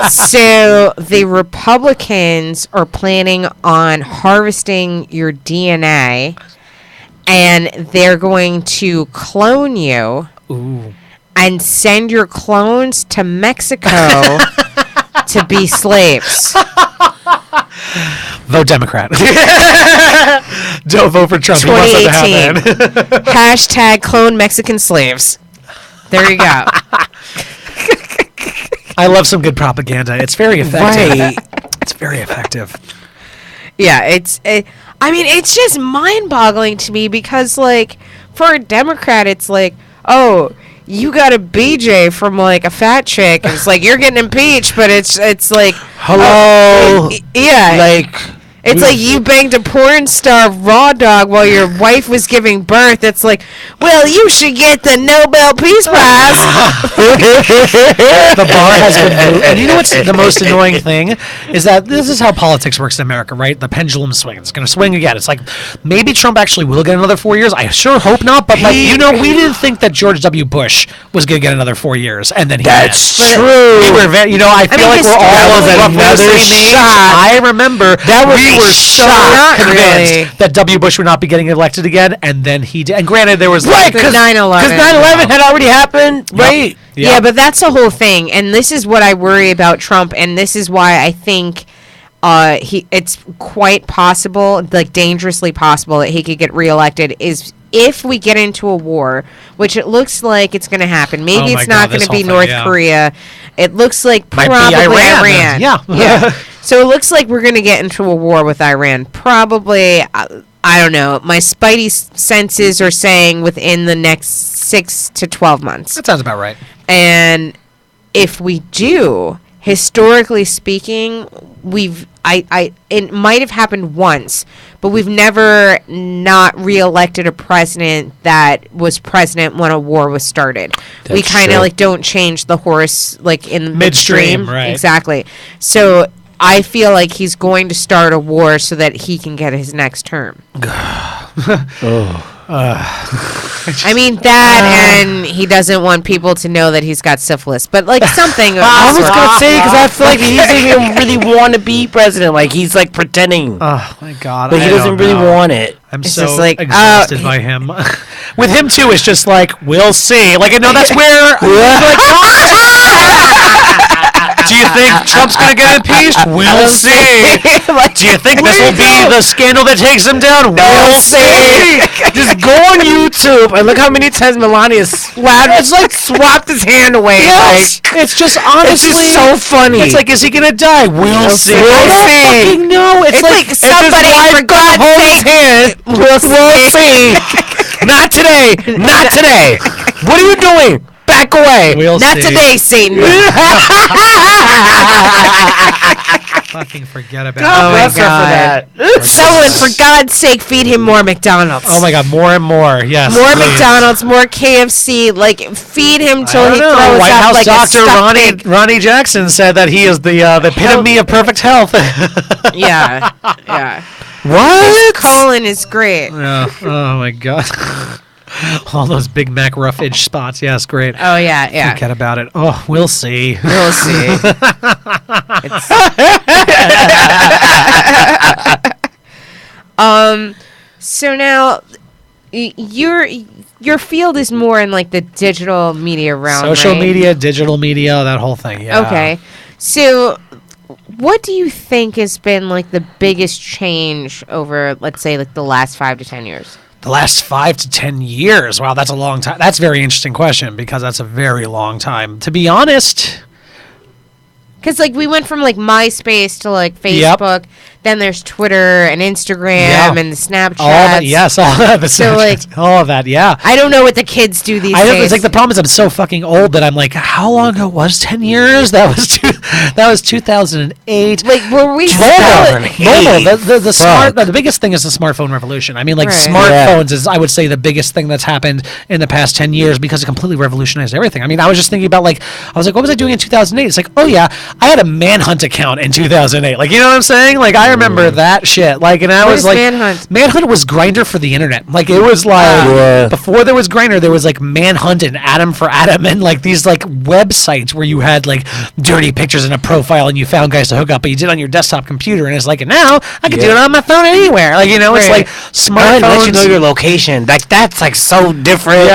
[SPEAKER 3] So the Republicans are planning on harvesting your DNA, and they're going to clone you.
[SPEAKER 4] Ooh.
[SPEAKER 3] And send your clones to Mexico to be slaves.
[SPEAKER 4] Vote Democrat. Don't vote for Trump. He wants that to happen.
[SPEAKER 3] 2018. Hashtag clone Mexican slaves. There you go.
[SPEAKER 4] I love some good propaganda. It's very effective.
[SPEAKER 2] Right.
[SPEAKER 4] It's very effective.
[SPEAKER 3] Yeah, I mean, it's just mind-boggling to me because, like, for a Democrat, it's like, oh, you got a BJ from like a fat chick. It's like you're getting impeached, but it's like
[SPEAKER 2] hello,
[SPEAKER 3] yeah,
[SPEAKER 2] like
[SPEAKER 3] It's like you banged a porn star raw dog while your wife was giving birth. It's like, well, you should get the Nobel Peace Prize.
[SPEAKER 4] The bar has been moved. And you know what's the most annoying thing is that this is how politics works in America, right? The pendulum swings. It's going to swing again. It's like maybe Trump actually will get another 4 years. I sure hope not. But like we didn't think that George W. Bush was going to get another 4 years, and then he
[SPEAKER 2] That's
[SPEAKER 4] did.
[SPEAKER 2] true.
[SPEAKER 4] We were very, I feel like we're all
[SPEAKER 2] that was another
[SPEAKER 4] roughly the same age.
[SPEAKER 2] shot.
[SPEAKER 4] I remember
[SPEAKER 2] That was
[SPEAKER 4] we
[SPEAKER 2] a
[SPEAKER 4] were so
[SPEAKER 2] shot.
[SPEAKER 4] convinced
[SPEAKER 3] Really.
[SPEAKER 4] that W. Bush would not be getting elected again, and then he did. And granted, there was
[SPEAKER 2] Right,
[SPEAKER 4] like
[SPEAKER 2] because
[SPEAKER 3] 9/11.
[SPEAKER 2] 9/11 had already happened, right?
[SPEAKER 3] Yeah, but that's the whole thing, and this is what I worry about Trump, and this is why I think it's quite possible, like dangerously possible, that he could get reelected. Is if we get into a war, which it looks like it's going to happen. Maybe
[SPEAKER 4] Oh my
[SPEAKER 3] it's not
[SPEAKER 4] God,
[SPEAKER 3] going
[SPEAKER 4] this
[SPEAKER 3] to be
[SPEAKER 4] whole
[SPEAKER 3] North
[SPEAKER 4] thing, yeah.
[SPEAKER 3] Korea. It looks like
[SPEAKER 4] Might be
[SPEAKER 3] probably
[SPEAKER 4] Iran.
[SPEAKER 3] Iran.
[SPEAKER 4] Yeah.
[SPEAKER 3] So it looks like we're going to get into a war with Iran. Probably, I don't know. My spidey senses are saying within the next 6 to 12 months.
[SPEAKER 4] That sounds about right.
[SPEAKER 3] And if we do, historically speaking, it might have happened once, but we've never not reelected a president that was president when a war was started. We
[SPEAKER 2] That's
[SPEAKER 3] kind of
[SPEAKER 2] true.
[SPEAKER 3] like don't change the horse like in the
[SPEAKER 4] Midstream,
[SPEAKER 3] midstream.
[SPEAKER 4] right.
[SPEAKER 3] Exactly. So I feel like he's going to start a war so that he can get his next term. I mean that, and he doesn't want people to know that he's got syphilis. But like something.
[SPEAKER 2] I was gonna say because I feel like he doesn't even really want to be president. Like he's like pretending,
[SPEAKER 4] Oh my God!
[SPEAKER 2] but he
[SPEAKER 4] I
[SPEAKER 2] doesn't
[SPEAKER 4] don't
[SPEAKER 2] really
[SPEAKER 4] know.
[SPEAKER 2] want it.
[SPEAKER 4] I'm
[SPEAKER 3] It's
[SPEAKER 4] so
[SPEAKER 3] just like,
[SPEAKER 4] exhausted by him. With him too, it's just like we'll see. Like I know that's where. Do you think Trump's gonna get impeached? We'll see. Do you think this will be the scandal that takes him down? We'll see.
[SPEAKER 2] Just go on YouTube and look how many times Melania swapped his hand away.
[SPEAKER 4] Yes. It's just honestly
[SPEAKER 2] It's just so funny.
[SPEAKER 4] It's like, is he gonna die? We'll see.
[SPEAKER 2] We'll
[SPEAKER 4] I don't
[SPEAKER 2] see.
[SPEAKER 4] fucking know. It's like
[SPEAKER 3] somebody, for God's sake,
[SPEAKER 2] We'll see. Not today. Not today. What are you doing? Back away.
[SPEAKER 4] we'll
[SPEAKER 3] not
[SPEAKER 4] see.
[SPEAKER 3] today, Satan.
[SPEAKER 4] Fucking forget about
[SPEAKER 3] Oh
[SPEAKER 4] it.
[SPEAKER 3] my
[SPEAKER 2] Bless her for
[SPEAKER 3] God.
[SPEAKER 2] that.
[SPEAKER 3] Someone, for God's sake, feed him more McDonald's.
[SPEAKER 4] Oh my God, more and more. Yes.
[SPEAKER 3] More
[SPEAKER 4] please.
[SPEAKER 3] McDonald's, more KFC. Like, feed him till
[SPEAKER 4] I
[SPEAKER 3] he
[SPEAKER 4] don't know.
[SPEAKER 3] throws
[SPEAKER 4] White
[SPEAKER 3] up
[SPEAKER 4] House
[SPEAKER 3] like a
[SPEAKER 4] doctor
[SPEAKER 3] stuffed pig.
[SPEAKER 4] Ronnie Jackson said that he is the epitome of perfect health.
[SPEAKER 3] Yeah, yeah.
[SPEAKER 2] What?
[SPEAKER 3] Colon is great.
[SPEAKER 4] Yeah. Oh my God. All those Big Mac roughage spots. Yes, great.
[SPEAKER 3] Oh yeah, yeah.
[SPEAKER 4] Forget about it. Oh, we'll see.
[SPEAKER 3] We'll see. So now your field is more in like the digital media realm,
[SPEAKER 4] Social
[SPEAKER 3] right?
[SPEAKER 4] media, digital media, that whole thing. Yeah.
[SPEAKER 3] Okay. So what do you think has been like the biggest change over, let's say, like the last 5 to 10 years?
[SPEAKER 4] The last 5 to 10 years. Wow, that's a long time. That's a very interesting question because that's a very long time. To be honest,
[SPEAKER 3] Because like we went from like MySpace to like
[SPEAKER 4] Yep.
[SPEAKER 3] Facebook, then there's Twitter and Instagram
[SPEAKER 4] Yeah.
[SPEAKER 3] and the Snapchat.
[SPEAKER 4] all that. Yes, all that.
[SPEAKER 3] So, like-
[SPEAKER 4] all of that. Yeah.
[SPEAKER 3] I don't know what the kids do these
[SPEAKER 4] I don't,
[SPEAKER 3] days.
[SPEAKER 4] it's like the problem is I'm so fucking old that I'm like, how long ago was 10 years? That was 2008.
[SPEAKER 3] like were we
[SPEAKER 4] Mobile. The biggest thing is the smartphone revolution. I mean, like
[SPEAKER 3] Right.
[SPEAKER 4] smartphones is, I would say, the biggest thing that's happened in the past 10 years because it completely revolutionized everything. I mean, I was just thinking about I was like, what was I doing in 2008? It's like, oh yeah, I had a Manhunt account in 2008. Like, you know what I'm saying? Like, I remember that shit. Like, and I
[SPEAKER 3] What
[SPEAKER 4] was
[SPEAKER 3] is
[SPEAKER 4] like,
[SPEAKER 3] Manhunt?
[SPEAKER 4] Manhunt was Grindr for the internet. Like, it was like
[SPEAKER 2] Yeah.
[SPEAKER 4] before there was Grindr, there was like Manhunt and Adam for Adam and like these like websites where you had like dirty pictures in a profile and you found guys to hook up, but you did it on your desktop computer. And it's like, and now I can do it on my phone anywhere. Like, you know, it's
[SPEAKER 3] Right.
[SPEAKER 4] like
[SPEAKER 2] Let
[SPEAKER 4] smartphones.
[SPEAKER 2] you know your location. Like that's like so different.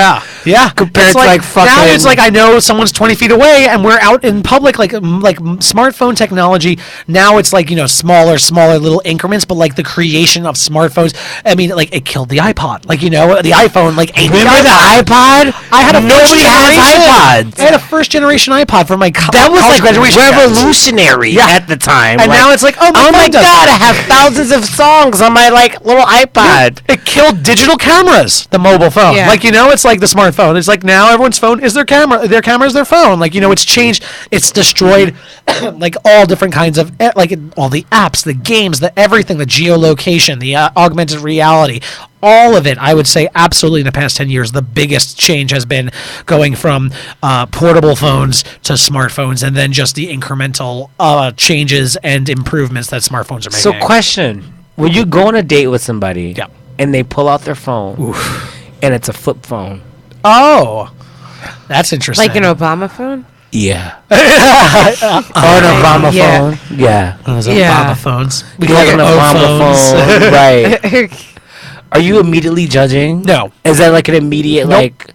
[SPEAKER 4] Yeah.
[SPEAKER 2] Compared
[SPEAKER 4] It's
[SPEAKER 2] to, like,
[SPEAKER 4] now
[SPEAKER 2] fucking-
[SPEAKER 4] it's like I know someone's 20 feet away and we're out in public. Like smartphone technology. Now it's like, you know, smaller little increments, but like the creation of smartphones. I mean, like it killed the iPod. Like, you know, the iPhone. Like ate
[SPEAKER 2] Remember the iPod?
[SPEAKER 4] I had a
[SPEAKER 2] Nobody has iPods.
[SPEAKER 4] I had a first generation iPod for my
[SPEAKER 2] That was
[SPEAKER 4] college
[SPEAKER 2] like
[SPEAKER 4] graduation.
[SPEAKER 2] revolutionary
[SPEAKER 4] Yeah.
[SPEAKER 2] at the time.
[SPEAKER 4] And now it's like, oh my,
[SPEAKER 2] oh my
[SPEAKER 4] phone does
[SPEAKER 2] god,
[SPEAKER 4] it.
[SPEAKER 2] I have thousands of songs on my like little iPod.
[SPEAKER 4] It killed digital cameras, the mobile phone.
[SPEAKER 3] Yeah.
[SPEAKER 4] Like, you know, it's like the smartphone phone. It's like now everyone's phone is their camera. Their camera is their phone. Like, it's changed. It's destroyed like all different kinds of like all the apps, the games, the everything, the geolocation, the augmented reality. All of it, I would say, absolutely in the past 10 years, the biggest change has been going from portable phones to smartphones, and then just the incremental changes and improvements that smartphones are making.
[SPEAKER 2] So, question: when you go on a date with somebody,
[SPEAKER 4] Yeah.
[SPEAKER 2] and they pull out their phone, and it's a flip phone,
[SPEAKER 4] Oh, that's interesting.
[SPEAKER 3] Like an Obama phone?
[SPEAKER 2] yeah, or an Obama
[SPEAKER 3] Yeah.
[SPEAKER 2] phone, yeah,
[SPEAKER 4] Those
[SPEAKER 3] Yeah.
[SPEAKER 4] Obama phones.
[SPEAKER 2] like an Obama phone, right? Are you immediately judging?
[SPEAKER 4] No.
[SPEAKER 2] Is that like an immediate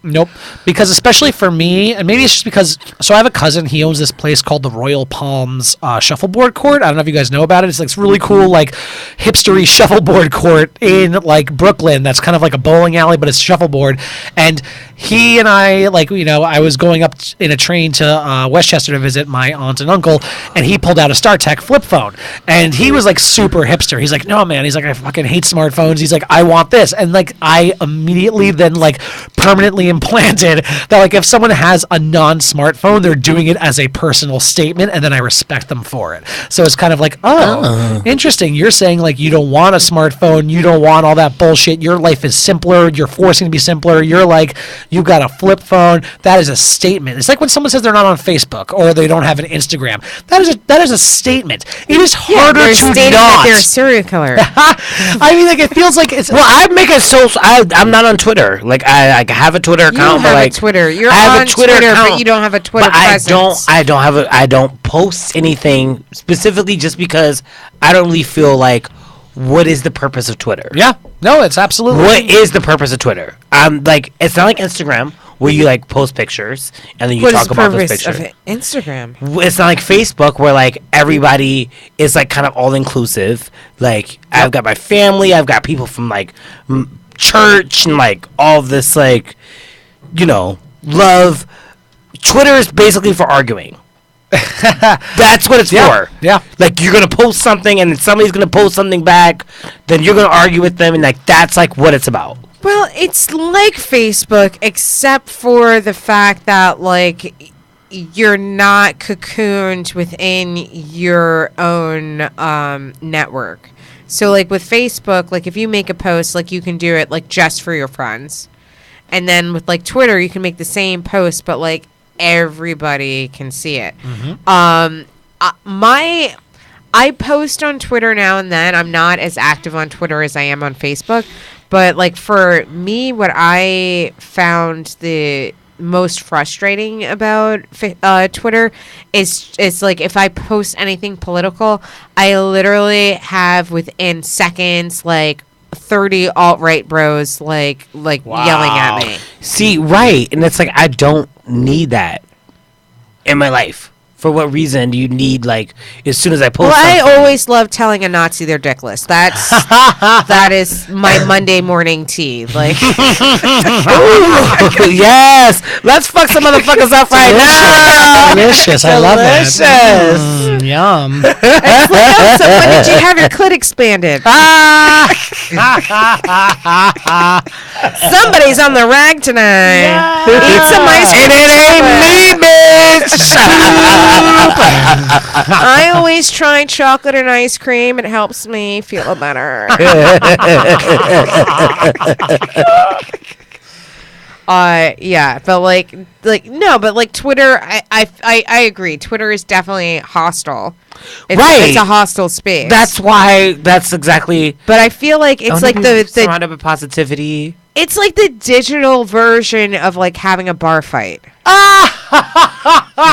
[SPEAKER 4] Nope. Because especially for me, and maybe it's just because, so I have a cousin, he owns this place called the Royal Palms Shuffleboard Court. I don't know if you guys know about it. It's like this really cool, like, hipstery shuffleboard court in, like, Brooklyn. That's kind of like a bowling alley, but it's shuffleboard. And he and I, like, I was going up in a train to Westchester to visit my aunt and uncle, and he pulled out a StarTech flip phone. And he was, like, super hipster. He's like, no, man. He's like, I fucking hate smartphones. He's like, I want this. And like I immediately then like permanently implanted that like if someone has a non-smartphone, they're doing it as a personal statement, and then I respect them for it. So it's kind of like, interesting. You're saying like you don't want a smartphone, you don't want all that bullshit. Your life is simpler. You're forcing to be simpler. You're like, you got a flip phone. That is a statement. It's like when someone says they're not on Facebook or they don't have an Instagram. That is a statement. It is harder
[SPEAKER 3] They're
[SPEAKER 4] to
[SPEAKER 3] stating
[SPEAKER 4] not.
[SPEAKER 3] that they're a serial killer.
[SPEAKER 4] I mean, like it feels like it's.
[SPEAKER 2] Well, I make it so. I'm not on Twitter. Like I have a Twitter
[SPEAKER 3] You
[SPEAKER 2] account,
[SPEAKER 3] have
[SPEAKER 2] but like
[SPEAKER 3] a Twitter. You're
[SPEAKER 2] I have
[SPEAKER 3] on
[SPEAKER 2] a Twitter
[SPEAKER 3] Twitter,
[SPEAKER 2] account,
[SPEAKER 3] but you don't have a Twitter
[SPEAKER 2] but
[SPEAKER 3] presence.
[SPEAKER 2] I don't post anything specifically just because I don't really feel like what is the purpose of Twitter?
[SPEAKER 4] Yeah, no, it's absolutely.
[SPEAKER 2] What is the purpose of Twitter? Like it's not like Instagram where you like post pictures and then you
[SPEAKER 3] What is
[SPEAKER 2] talk
[SPEAKER 3] the
[SPEAKER 2] about those
[SPEAKER 3] purpose of
[SPEAKER 2] pictures.
[SPEAKER 3] Instagram?
[SPEAKER 2] It's not like Facebook where like everybody is like kind of all inclusive. Like I've got my family, I've got people from like church and like all of this like love. Twitter is basically for arguing. That's what it's for.
[SPEAKER 4] Yeah.
[SPEAKER 2] Like you're gonna post something and then somebody's gonna post something back, then you're gonna argue with them and like that's like what it's about.
[SPEAKER 3] Well, it's like Facebook, except for the fact that like you're not cocooned within your own network. So like with Facebook, like if you make a post, like you can do it like just for your friends. And then with like Twitter, you can make the same post, but like everybody can see it. I post on Twitter now and then. I'm not as active on Twitter as I am on Facebook, but like for me, what I found the most frustrating about Twitter is like if I post anything political, I literally have within seconds like 30 alt-right bros like yelling at me.
[SPEAKER 2] See, right, and it's like I don't need that in my life. For what reason do you need like as soon as I post?
[SPEAKER 3] Well, I
[SPEAKER 2] something?
[SPEAKER 3] always love telling a Nazi they're dickless. That is my Monday morning tea. Like,
[SPEAKER 2] Ooh, yes, let's fuck some motherfuckers up right now.
[SPEAKER 4] Delicious. I love that.
[SPEAKER 2] Delicious.
[SPEAKER 4] Yum.
[SPEAKER 3] so when did you have your clit expanded? Somebody's on the rag tonight. Eat some ice cream.
[SPEAKER 2] And it ain't me, bitch.
[SPEAKER 3] I always try chocolate and ice cream. It helps me feel better. Yeah, but like no, but like Twitter, I agree. Twitter is definitely hostile. It's a hostile space.
[SPEAKER 2] That's why. That's exactly.
[SPEAKER 3] But I feel like it's like the
[SPEAKER 2] surrounded by positivity.
[SPEAKER 3] it's like the digital version of like having a bar fight.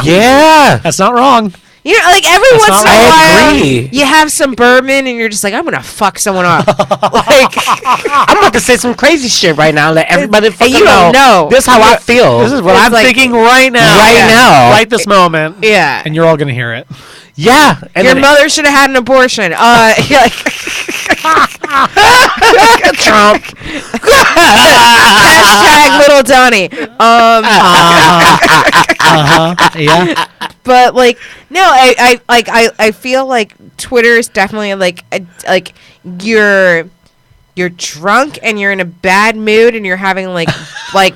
[SPEAKER 2] Yeah.
[SPEAKER 4] That's not wrong.
[SPEAKER 3] You know, like every
[SPEAKER 4] That's
[SPEAKER 3] once in
[SPEAKER 4] not
[SPEAKER 3] a
[SPEAKER 2] right. I
[SPEAKER 3] while,
[SPEAKER 2] agree.
[SPEAKER 3] you have some bourbon and you're just like, I'm gonna fuck someone up.
[SPEAKER 2] Like I'm about to say some crazy shit right now. Let everybody fucking
[SPEAKER 3] you don't know.
[SPEAKER 2] This is how I feel.
[SPEAKER 4] This is what
[SPEAKER 3] It's
[SPEAKER 4] I'm
[SPEAKER 3] like-
[SPEAKER 4] thinking right now.
[SPEAKER 2] Right now.
[SPEAKER 4] Right this moment.
[SPEAKER 3] Yeah.
[SPEAKER 4] And you're all going to hear it.
[SPEAKER 2] Yeah. And
[SPEAKER 3] Your
[SPEAKER 2] then
[SPEAKER 3] mother should have had an abortion. You're like,
[SPEAKER 2] Trump.
[SPEAKER 3] hashtag little Donnie.
[SPEAKER 4] Yeah.
[SPEAKER 3] But like, no, I feel like Twitter is definitely like you're drunk and you're in a bad mood and you're having like like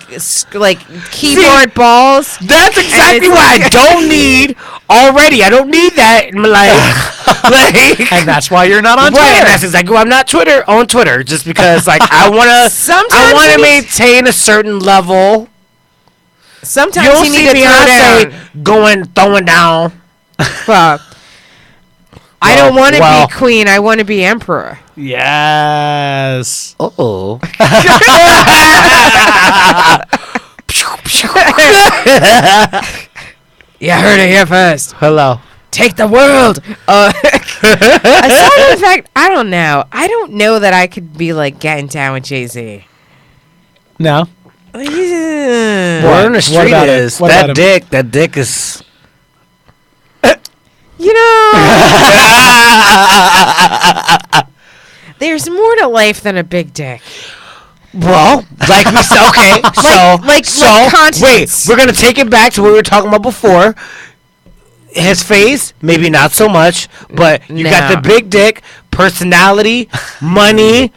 [SPEAKER 3] keyboard balls.
[SPEAKER 2] That's exactly
[SPEAKER 3] it's
[SPEAKER 2] what I
[SPEAKER 3] like-
[SPEAKER 2] don't need already. I don't need that in my life. Like,
[SPEAKER 4] And that's why you're not on
[SPEAKER 2] right, and
[SPEAKER 4] Twitter.
[SPEAKER 2] that's exactly why I'm not on Twitter, just because like I
[SPEAKER 3] Sometimes
[SPEAKER 2] want
[SPEAKER 3] you
[SPEAKER 2] to
[SPEAKER 3] need-
[SPEAKER 2] maintain a certain level.
[SPEAKER 3] Sometimes
[SPEAKER 2] You'll
[SPEAKER 3] you
[SPEAKER 2] see
[SPEAKER 3] need to throw down.
[SPEAKER 2] Beyonce throwing down.
[SPEAKER 3] Fuck. I
[SPEAKER 2] Well,
[SPEAKER 3] don't want to
[SPEAKER 2] well.
[SPEAKER 3] be queen. I want to be emperor.
[SPEAKER 4] Yes.
[SPEAKER 2] Oh.
[SPEAKER 3] You heard it here first.
[SPEAKER 2] Hello.
[SPEAKER 3] Take the world. Aside from the fact, I don't know. I don't know that I could be like getting down with Jay-Z.
[SPEAKER 4] No.
[SPEAKER 2] Word on the
[SPEAKER 4] What
[SPEAKER 2] street
[SPEAKER 4] about him?
[SPEAKER 2] is
[SPEAKER 4] What about him?
[SPEAKER 2] that dick is.
[SPEAKER 3] You know, there's more to life than a big dick.
[SPEAKER 2] Well, like we said, okay,
[SPEAKER 3] like
[SPEAKER 2] wait,
[SPEAKER 3] continence.
[SPEAKER 2] we're gonna take it back to what we were talking about before. His face, maybe not so much, but you got
[SPEAKER 3] No.
[SPEAKER 2] the big dick, personality, money.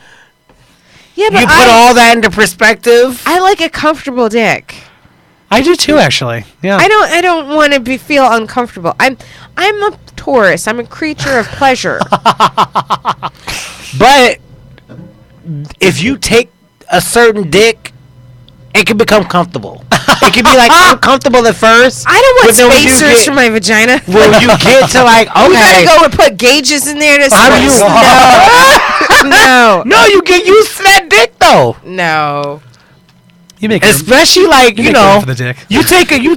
[SPEAKER 3] Yeah, but
[SPEAKER 2] You put all that into perspective.
[SPEAKER 3] I like a comfortable dick.
[SPEAKER 4] I do too, actually. Yeah.
[SPEAKER 3] I don't want to feel uncomfortable. I'm a Taurus. I'm a creature of pleasure.
[SPEAKER 2] But if you take a certain dick, it can become comfortable. It can be like uncomfortable at first.
[SPEAKER 3] I don't
[SPEAKER 2] but
[SPEAKER 3] want
[SPEAKER 2] then when you
[SPEAKER 3] spacers
[SPEAKER 2] get-
[SPEAKER 3] for my vagina.
[SPEAKER 2] When you get to like, okay,
[SPEAKER 3] We gotta go and put gauges in there to
[SPEAKER 2] How do you-
[SPEAKER 3] space. No.
[SPEAKER 2] no, you get used to that dick though.
[SPEAKER 3] No.
[SPEAKER 4] You make
[SPEAKER 2] Especially like
[SPEAKER 4] you
[SPEAKER 2] you
[SPEAKER 4] make room
[SPEAKER 2] know,
[SPEAKER 4] for the dick.
[SPEAKER 2] you take a you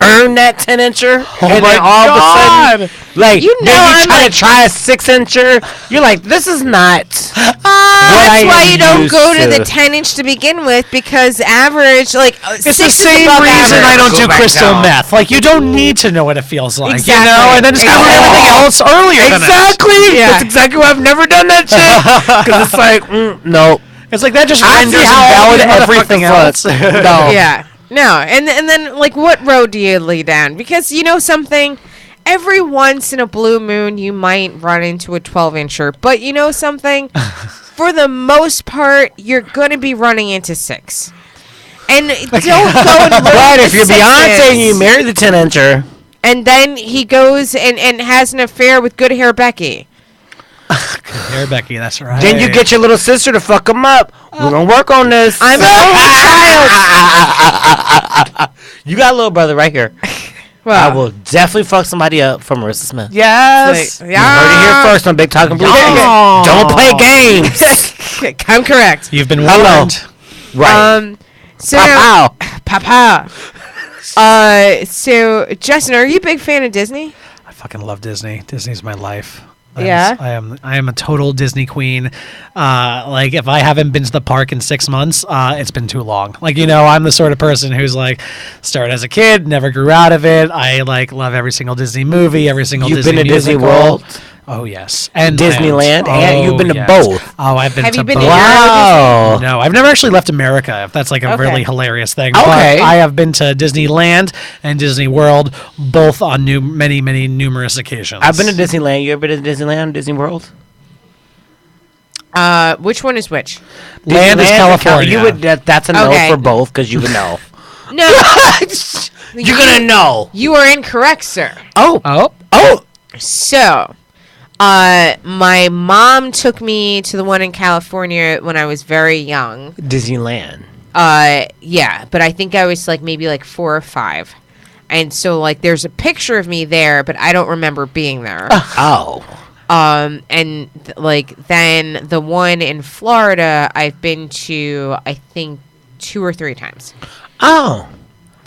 [SPEAKER 2] earn that 10-incher, and
[SPEAKER 4] my
[SPEAKER 2] then all of a
[SPEAKER 4] God.
[SPEAKER 2] sudden, like
[SPEAKER 3] You know,
[SPEAKER 2] then you
[SPEAKER 3] I'm
[SPEAKER 2] try
[SPEAKER 3] like-
[SPEAKER 2] to try a 6-incher. You're like, this is not. what
[SPEAKER 3] That's
[SPEAKER 2] I
[SPEAKER 3] why
[SPEAKER 2] am
[SPEAKER 3] you don't
[SPEAKER 2] used
[SPEAKER 3] go to
[SPEAKER 2] to.
[SPEAKER 3] the 10-inch to begin with, because average, like,
[SPEAKER 4] It's the
[SPEAKER 3] 6 is
[SPEAKER 4] same
[SPEAKER 3] above
[SPEAKER 4] reason
[SPEAKER 3] average.
[SPEAKER 4] I don't
[SPEAKER 2] Go
[SPEAKER 4] do
[SPEAKER 2] back
[SPEAKER 4] crystal
[SPEAKER 2] down.
[SPEAKER 4] meth. Like, you don't need to know what it feels like,
[SPEAKER 3] Exactly.
[SPEAKER 4] you know? And then just cover
[SPEAKER 3] Exactly.
[SPEAKER 4] everything else earlier than that.
[SPEAKER 2] Exactly.
[SPEAKER 3] Yeah.
[SPEAKER 2] That's exactly why I've never done that shit. Because it's like, no.
[SPEAKER 4] It's like that just
[SPEAKER 2] I
[SPEAKER 4] renders
[SPEAKER 2] see how
[SPEAKER 4] invalid
[SPEAKER 2] all the
[SPEAKER 4] everything
[SPEAKER 2] motherfuckers
[SPEAKER 4] else.
[SPEAKER 2] look. No.
[SPEAKER 3] Yeah. No. And then, like, what road do you lay down? Because, you know something? Every once in a blue moon, you might run into a 12-incher. But you know something? For the most part, you're going to be running into 6. And don't go and ruin
[SPEAKER 2] But if
[SPEAKER 3] the
[SPEAKER 2] you're Beyonce and you
[SPEAKER 3] 6s.
[SPEAKER 2] marry the 10-incher,
[SPEAKER 3] And then he goes and has an affair with good hair Becky.
[SPEAKER 4] Here, Becky, that's right.
[SPEAKER 2] then you get your little sister to fuck him up. We're gonna work on this.
[SPEAKER 3] I'm an only child.
[SPEAKER 2] You got a little brother right here.
[SPEAKER 3] Well,
[SPEAKER 2] I will definitely fuck somebody up for Marissa Smith.
[SPEAKER 4] Yes.
[SPEAKER 3] like,
[SPEAKER 2] You heard it here first on Big Talk and Brewski.
[SPEAKER 4] Yeah.
[SPEAKER 2] Don't play games.
[SPEAKER 3] I'm correct.
[SPEAKER 4] You've been
[SPEAKER 2] Hello.
[SPEAKER 4] warned.
[SPEAKER 2] Right.
[SPEAKER 3] So
[SPEAKER 2] Pow, pow.
[SPEAKER 3] Papa. So Justin, are you a big fan of Disney?
[SPEAKER 4] I fucking love Disney. Disney's my life.
[SPEAKER 3] Yeah?
[SPEAKER 4] I am a total Disney queen. Like, if I haven't been to the park in 6 months, it's been too long. Like, you know, I'm the sort of person who's like, started as a kid, never grew out of it. I like love every single Disney movie, every single
[SPEAKER 2] You've
[SPEAKER 4] Disney
[SPEAKER 2] been to Disney
[SPEAKER 4] musical.
[SPEAKER 2] World?
[SPEAKER 4] Oh yes, and
[SPEAKER 2] Disneyland, and you've been to
[SPEAKER 4] yes.
[SPEAKER 2] both.
[SPEAKER 4] Oh, I've been
[SPEAKER 3] Have
[SPEAKER 4] to
[SPEAKER 3] you been
[SPEAKER 4] both.
[SPEAKER 3] to Euro
[SPEAKER 2] Wow.
[SPEAKER 4] No, I've never actually left America. If that's like a
[SPEAKER 3] Okay.
[SPEAKER 4] really hilarious thing.
[SPEAKER 2] Okay.
[SPEAKER 4] But I have been to Disneyland and Disney World, both on many numerous occasions.
[SPEAKER 2] I've been to Disneyland. You ever been to Disneyland, Disney World?
[SPEAKER 3] Which one is which?
[SPEAKER 4] Land is
[SPEAKER 2] Disneyland or
[SPEAKER 4] California.
[SPEAKER 2] You would. That's a no
[SPEAKER 3] Okay.
[SPEAKER 2] for both because you would know.
[SPEAKER 3] No,
[SPEAKER 2] You're gonna know.
[SPEAKER 3] you are incorrect, sir.
[SPEAKER 2] Oh.
[SPEAKER 4] Oh,
[SPEAKER 2] Oh.
[SPEAKER 3] So, my mom took me to the one in California when I was very young.
[SPEAKER 2] Disneyland.
[SPEAKER 3] Yeah, but I think I was like maybe like 4 or 5. And so like there's a picture of me there, but I don't remember being there.
[SPEAKER 2] Oh.
[SPEAKER 3] And like then the one in Florida I've been to I think 2 or 3 times.
[SPEAKER 2] Oh.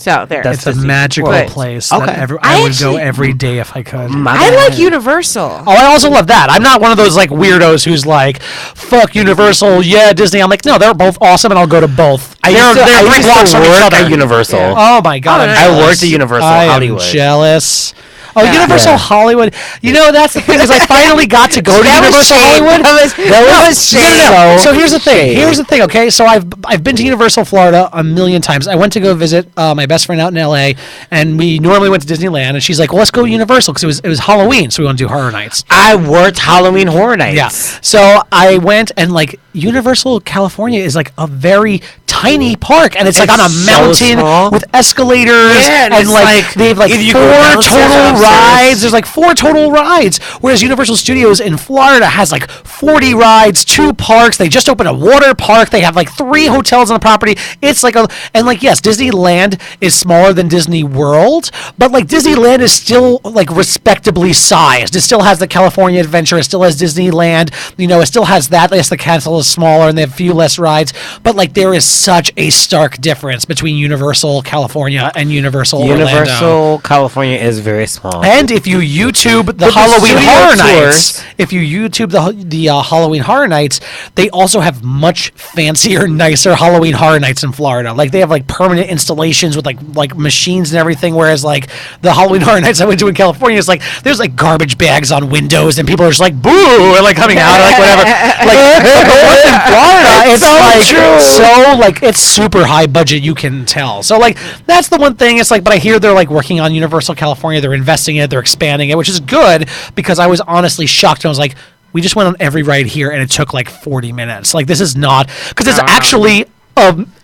[SPEAKER 3] So there.
[SPEAKER 2] That's
[SPEAKER 4] it's a
[SPEAKER 2] Disney
[SPEAKER 4] magical
[SPEAKER 3] World.
[SPEAKER 4] place.
[SPEAKER 2] Okay.
[SPEAKER 4] That
[SPEAKER 3] I
[SPEAKER 4] I would go
[SPEAKER 3] actually-
[SPEAKER 4] every day if I could.
[SPEAKER 2] My
[SPEAKER 3] I
[SPEAKER 2] bad.
[SPEAKER 3] like Universal.
[SPEAKER 4] Oh, I also love that. I'm not one of those like weirdos who's like, "Fuck Universal, yeah, Disney." I'm like, no, they're both awesome, and I'll go to both.
[SPEAKER 2] I used to,
[SPEAKER 4] they're
[SPEAKER 2] I
[SPEAKER 4] 3
[SPEAKER 2] used
[SPEAKER 4] blocks
[SPEAKER 2] to
[SPEAKER 4] from each
[SPEAKER 2] work
[SPEAKER 4] other.
[SPEAKER 2] at Universal.
[SPEAKER 3] Yeah.
[SPEAKER 4] Oh my god,
[SPEAKER 3] Oh,
[SPEAKER 4] I'm
[SPEAKER 3] nice.
[SPEAKER 2] I
[SPEAKER 4] jealous.
[SPEAKER 2] worked at Universal
[SPEAKER 4] I
[SPEAKER 2] Hollywood.
[SPEAKER 4] am jealous. Oh,
[SPEAKER 3] Yeah.
[SPEAKER 4] Universal
[SPEAKER 2] Yeah.
[SPEAKER 4] Hollywood. You know, that's the thing is I finally got to go to
[SPEAKER 3] That was
[SPEAKER 4] Universal
[SPEAKER 3] shame.
[SPEAKER 4] Hollywood.
[SPEAKER 3] That was
[SPEAKER 4] No,
[SPEAKER 3] shame.
[SPEAKER 4] no, no. So here's the thing.
[SPEAKER 2] Shame.
[SPEAKER 4] Here's the thing. Okay, so I've been to Universal Florida a million times. I went to go visit my best friend out in L.A. and we normally went to Disneyland. And she's like, "Well, let's go to Universal because it was Halloween, so we want to do Horror Nights."
[SPEAKER 2] I worked Halloween Horror Nights.
[SPEAKER 4] Yeah. So I went and like Universal California is like a very tiny park, and it's like on a
[SPEAKER 2] It's so
[SPEAKER 4] mountain
[SPEAKER 2] small.
[SPEAKER 4] with escalators,
[SPEAKER 2] Yeah, and
[SPEAKER 4] and
[SPEAKER 2] it's
[SPEAKER 4] like
[SPEAKER 2] like,
[SPEAKER 4] they have like
[SPEAKER 2] if you
[SPEAKER 4] 4
[SPEAKER 2] go downstairs
[SPEAKER 4] total
[SPEAKER 2] and upstairs-
[SPEAKER 4] rides. There's like 4 total rides, whereas Universal Studios in Florida has like 40 rides, 2 parks. They just opened a water park. They have like 3 hotels on the property. It's like and like yes, Disneyland is smaller than Disney World, but like Disneyland is still like respectably sized. It still has the California Adventure. It still has Disneyland. It still has that. Yes, the castle is smaller and they have a few less rides, but like there is such a stark difference between Universal California and Universal Orlando.
[SPEAKER 2] Universal California is very small.
[SPEAKER 4] And if you YouTube the
[SPEAKER 2] the
[SPEAKER 4] Halloween
[SPEAKER 2] studio
[SPEAKER 4] Horror
[SPEAKER 2] tours-
[SPEAKER 4] Nights, if you YouTube the Halloween Horror Nights, they also have much fancier, nicer Halloween Horror Nights in Florida. Like they have like permanent installations with like machines and everything. Whereas like the Halloween Horror Nights I went to in California is like there's like garbage bags on windows and people are just like boo and like coming out or like whatever. Like the ones in Florida, it's
[SPEAKER 2] so
[SPEAKER 4] like
[SPEAKER 2] true.
[SPEAKER 4] so like it's super high budget. You can tell. So like that's the one thing. It's like, but I hear they're like working on Universal California. They're investing in it. They're expanding it, which is good because I was honestly shocked. And I was like, we just went on every ride here, and it took like 40 minutes. Like this is not because it's actually.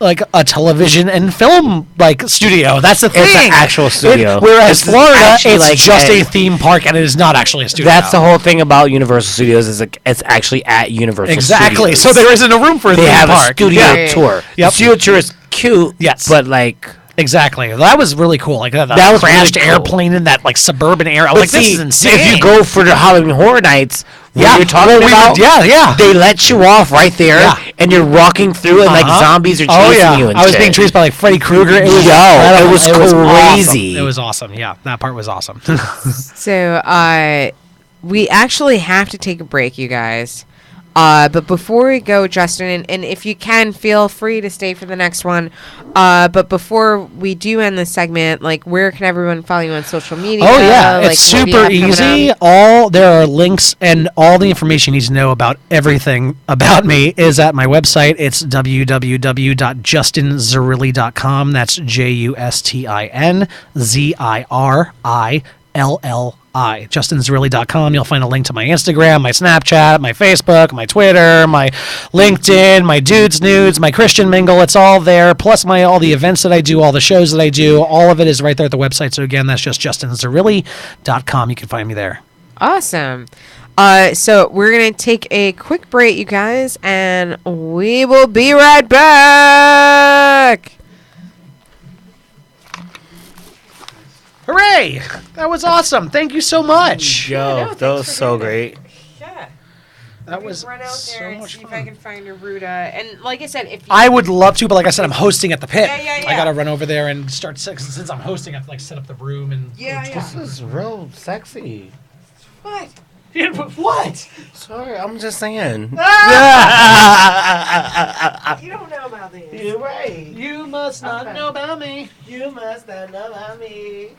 [SPEAKER 4] Like a television and film like studio. That's the thing.
[SPEAKER 2] It's an actual studio.
[SPEAKER 4] Whereas
[SPEAKER 2] It's
[SPEAKER 4] Florida,
[SPEAKER 2] actually
[SPEAKER 4] it's
[SPEAKER 2] like
[SPEAKER 4] just
[SPEAKER 2] a-
[SPEAKER 4] a theme park, and it is not actually a studio.
[SPEAKER 2] That's the whole thing about Universal Studios is like, it's actually at Universal
[SPEAKER 4] exactly.
[SPEAKER 2] Studios.
[SPEAKER 4] So there isn't a room for a
[SPEAKER 2] they
[SPEAKER 4] theme
[SPEAKER 2] have
[SPEAKER 4] park.
[SPEAKER 2] a studio
[SPEAKER 4] Yeah.
[SPEAKER 2] tour.
[SPEAKER 4] Yep.
[SPEAKER 2] The studio tour is cute.
[SPEAKER 4] Yes.
[SPEAKER 2] but like
[SPEAKER 4] Exactly. That was really cool. Like that
[SPEAKER 2] That was
[SPEAKER 4] crashed
[SPEAKER 2] really cool.
[SPEAKER 4] airplane in that like suburban area. I was
[SPEAKER 2] but
[SPEAKER 4] like, this
[SPEAKER 2] see,
[SPEAKER 4] is insane.
[SPEAKER 2] if you go for the Halloween Horror Nights, what
[SPEAKER 4] Yeah.
[SPEAKER 2] you're talking
[SPEAKER 4] Well,
[SPEAKER 2] about,
[SPEAKER 4] yeah.
[SPEAKER 2] they let you off right there,
[SPEAKER 4] Yeah.
[SPEAKER 2] and you're walking through, and like zombies are chasing
[SPEAKER 4] oh yeah,
[SPEAKER 2] you. And
[SPEAKER 4] I was
[SPEAKER 2] shit.
[SPEAKER 4] being chased by like Freddy Krueger. It was
[SPEAKER 2] Yo,
[SPEAKER 4] incredible.
[SPEAKER 2] it was crazy.
[SPEAKER 4] Awesome. It was awesome. Yeah, that part was awesome.
[SPEAKER 3] So, we actually have to take a break, you guys. But before we go, Justin, and if you can, feel free to stay for the next one. But before we do end this segment, like, where can everyone follow you on social media?
[SPEAKER 4] Oh yeah,
[SPEAKER 3] Like,
[SPEAKER 4] it's
[SPEAKER 3] what do you
[SPEAKER 4] super
[SPEAKER 3] have coming
[SPEAKER 4] easy.
[SPEAKER 3] up?
[SPEAKER 4] There are links and all the information you need to know about everything about me is at my website. It's www.justinzirilli.com. That's JustinZirilli. JustinZirilli.com. You'll find a link to my Instagram, my Snapchat, my Facebook, my Twitter, my LinkedIn, my Dudes Nudes, my Christian Mingle. It's all there. Plus all the events that I do, all the shows that I do. All of it is right there at the website. So again, that's just JustinZirilli.com. You can find me there.
[SPEAKER 3] Awesome. So we're going to take a quick break, you guys, and we will be right back.
[SPEAKER 4] Hooray! That was awesome. Thank you so much.
[SPEAKER 2] Yo, that was so great.
[SPEAKER 3] Yeah.
[SPEAKER 4] That was
[SPEAKER 3] Run out
[SPEAKER 4] so
[SPEAKER 3] there and
[SPEAKER 4] much
[SPEAKER 3] see if I
[SPEAKER 4] fun.
[SPEAKER 3] can find a Ruta. And like I said, if you
[SPEAKER 4] I would love to, but like I said, I'm hosting at the pit.
[SPEAKER 3] Yeah.
[SPEAKER 4] I gotta run over there and start since I'm hosting. I have to like set up the room and.
[SPEAKER 2] This is real sexy.
[SPEAKER 3] what?
[SPEAKER 4] Yeah, but what?
[SPEAKER 2] Sorry, I'm just saying.
[SPEAKER 3] You don't know about this.
[SPEAKER 2] You're right.
[SPEAKER 4] You must not
[SPEAKER 3] Okay.
[SPEAKER 4] know about me.
[SPEAKER 2] You must not know about me.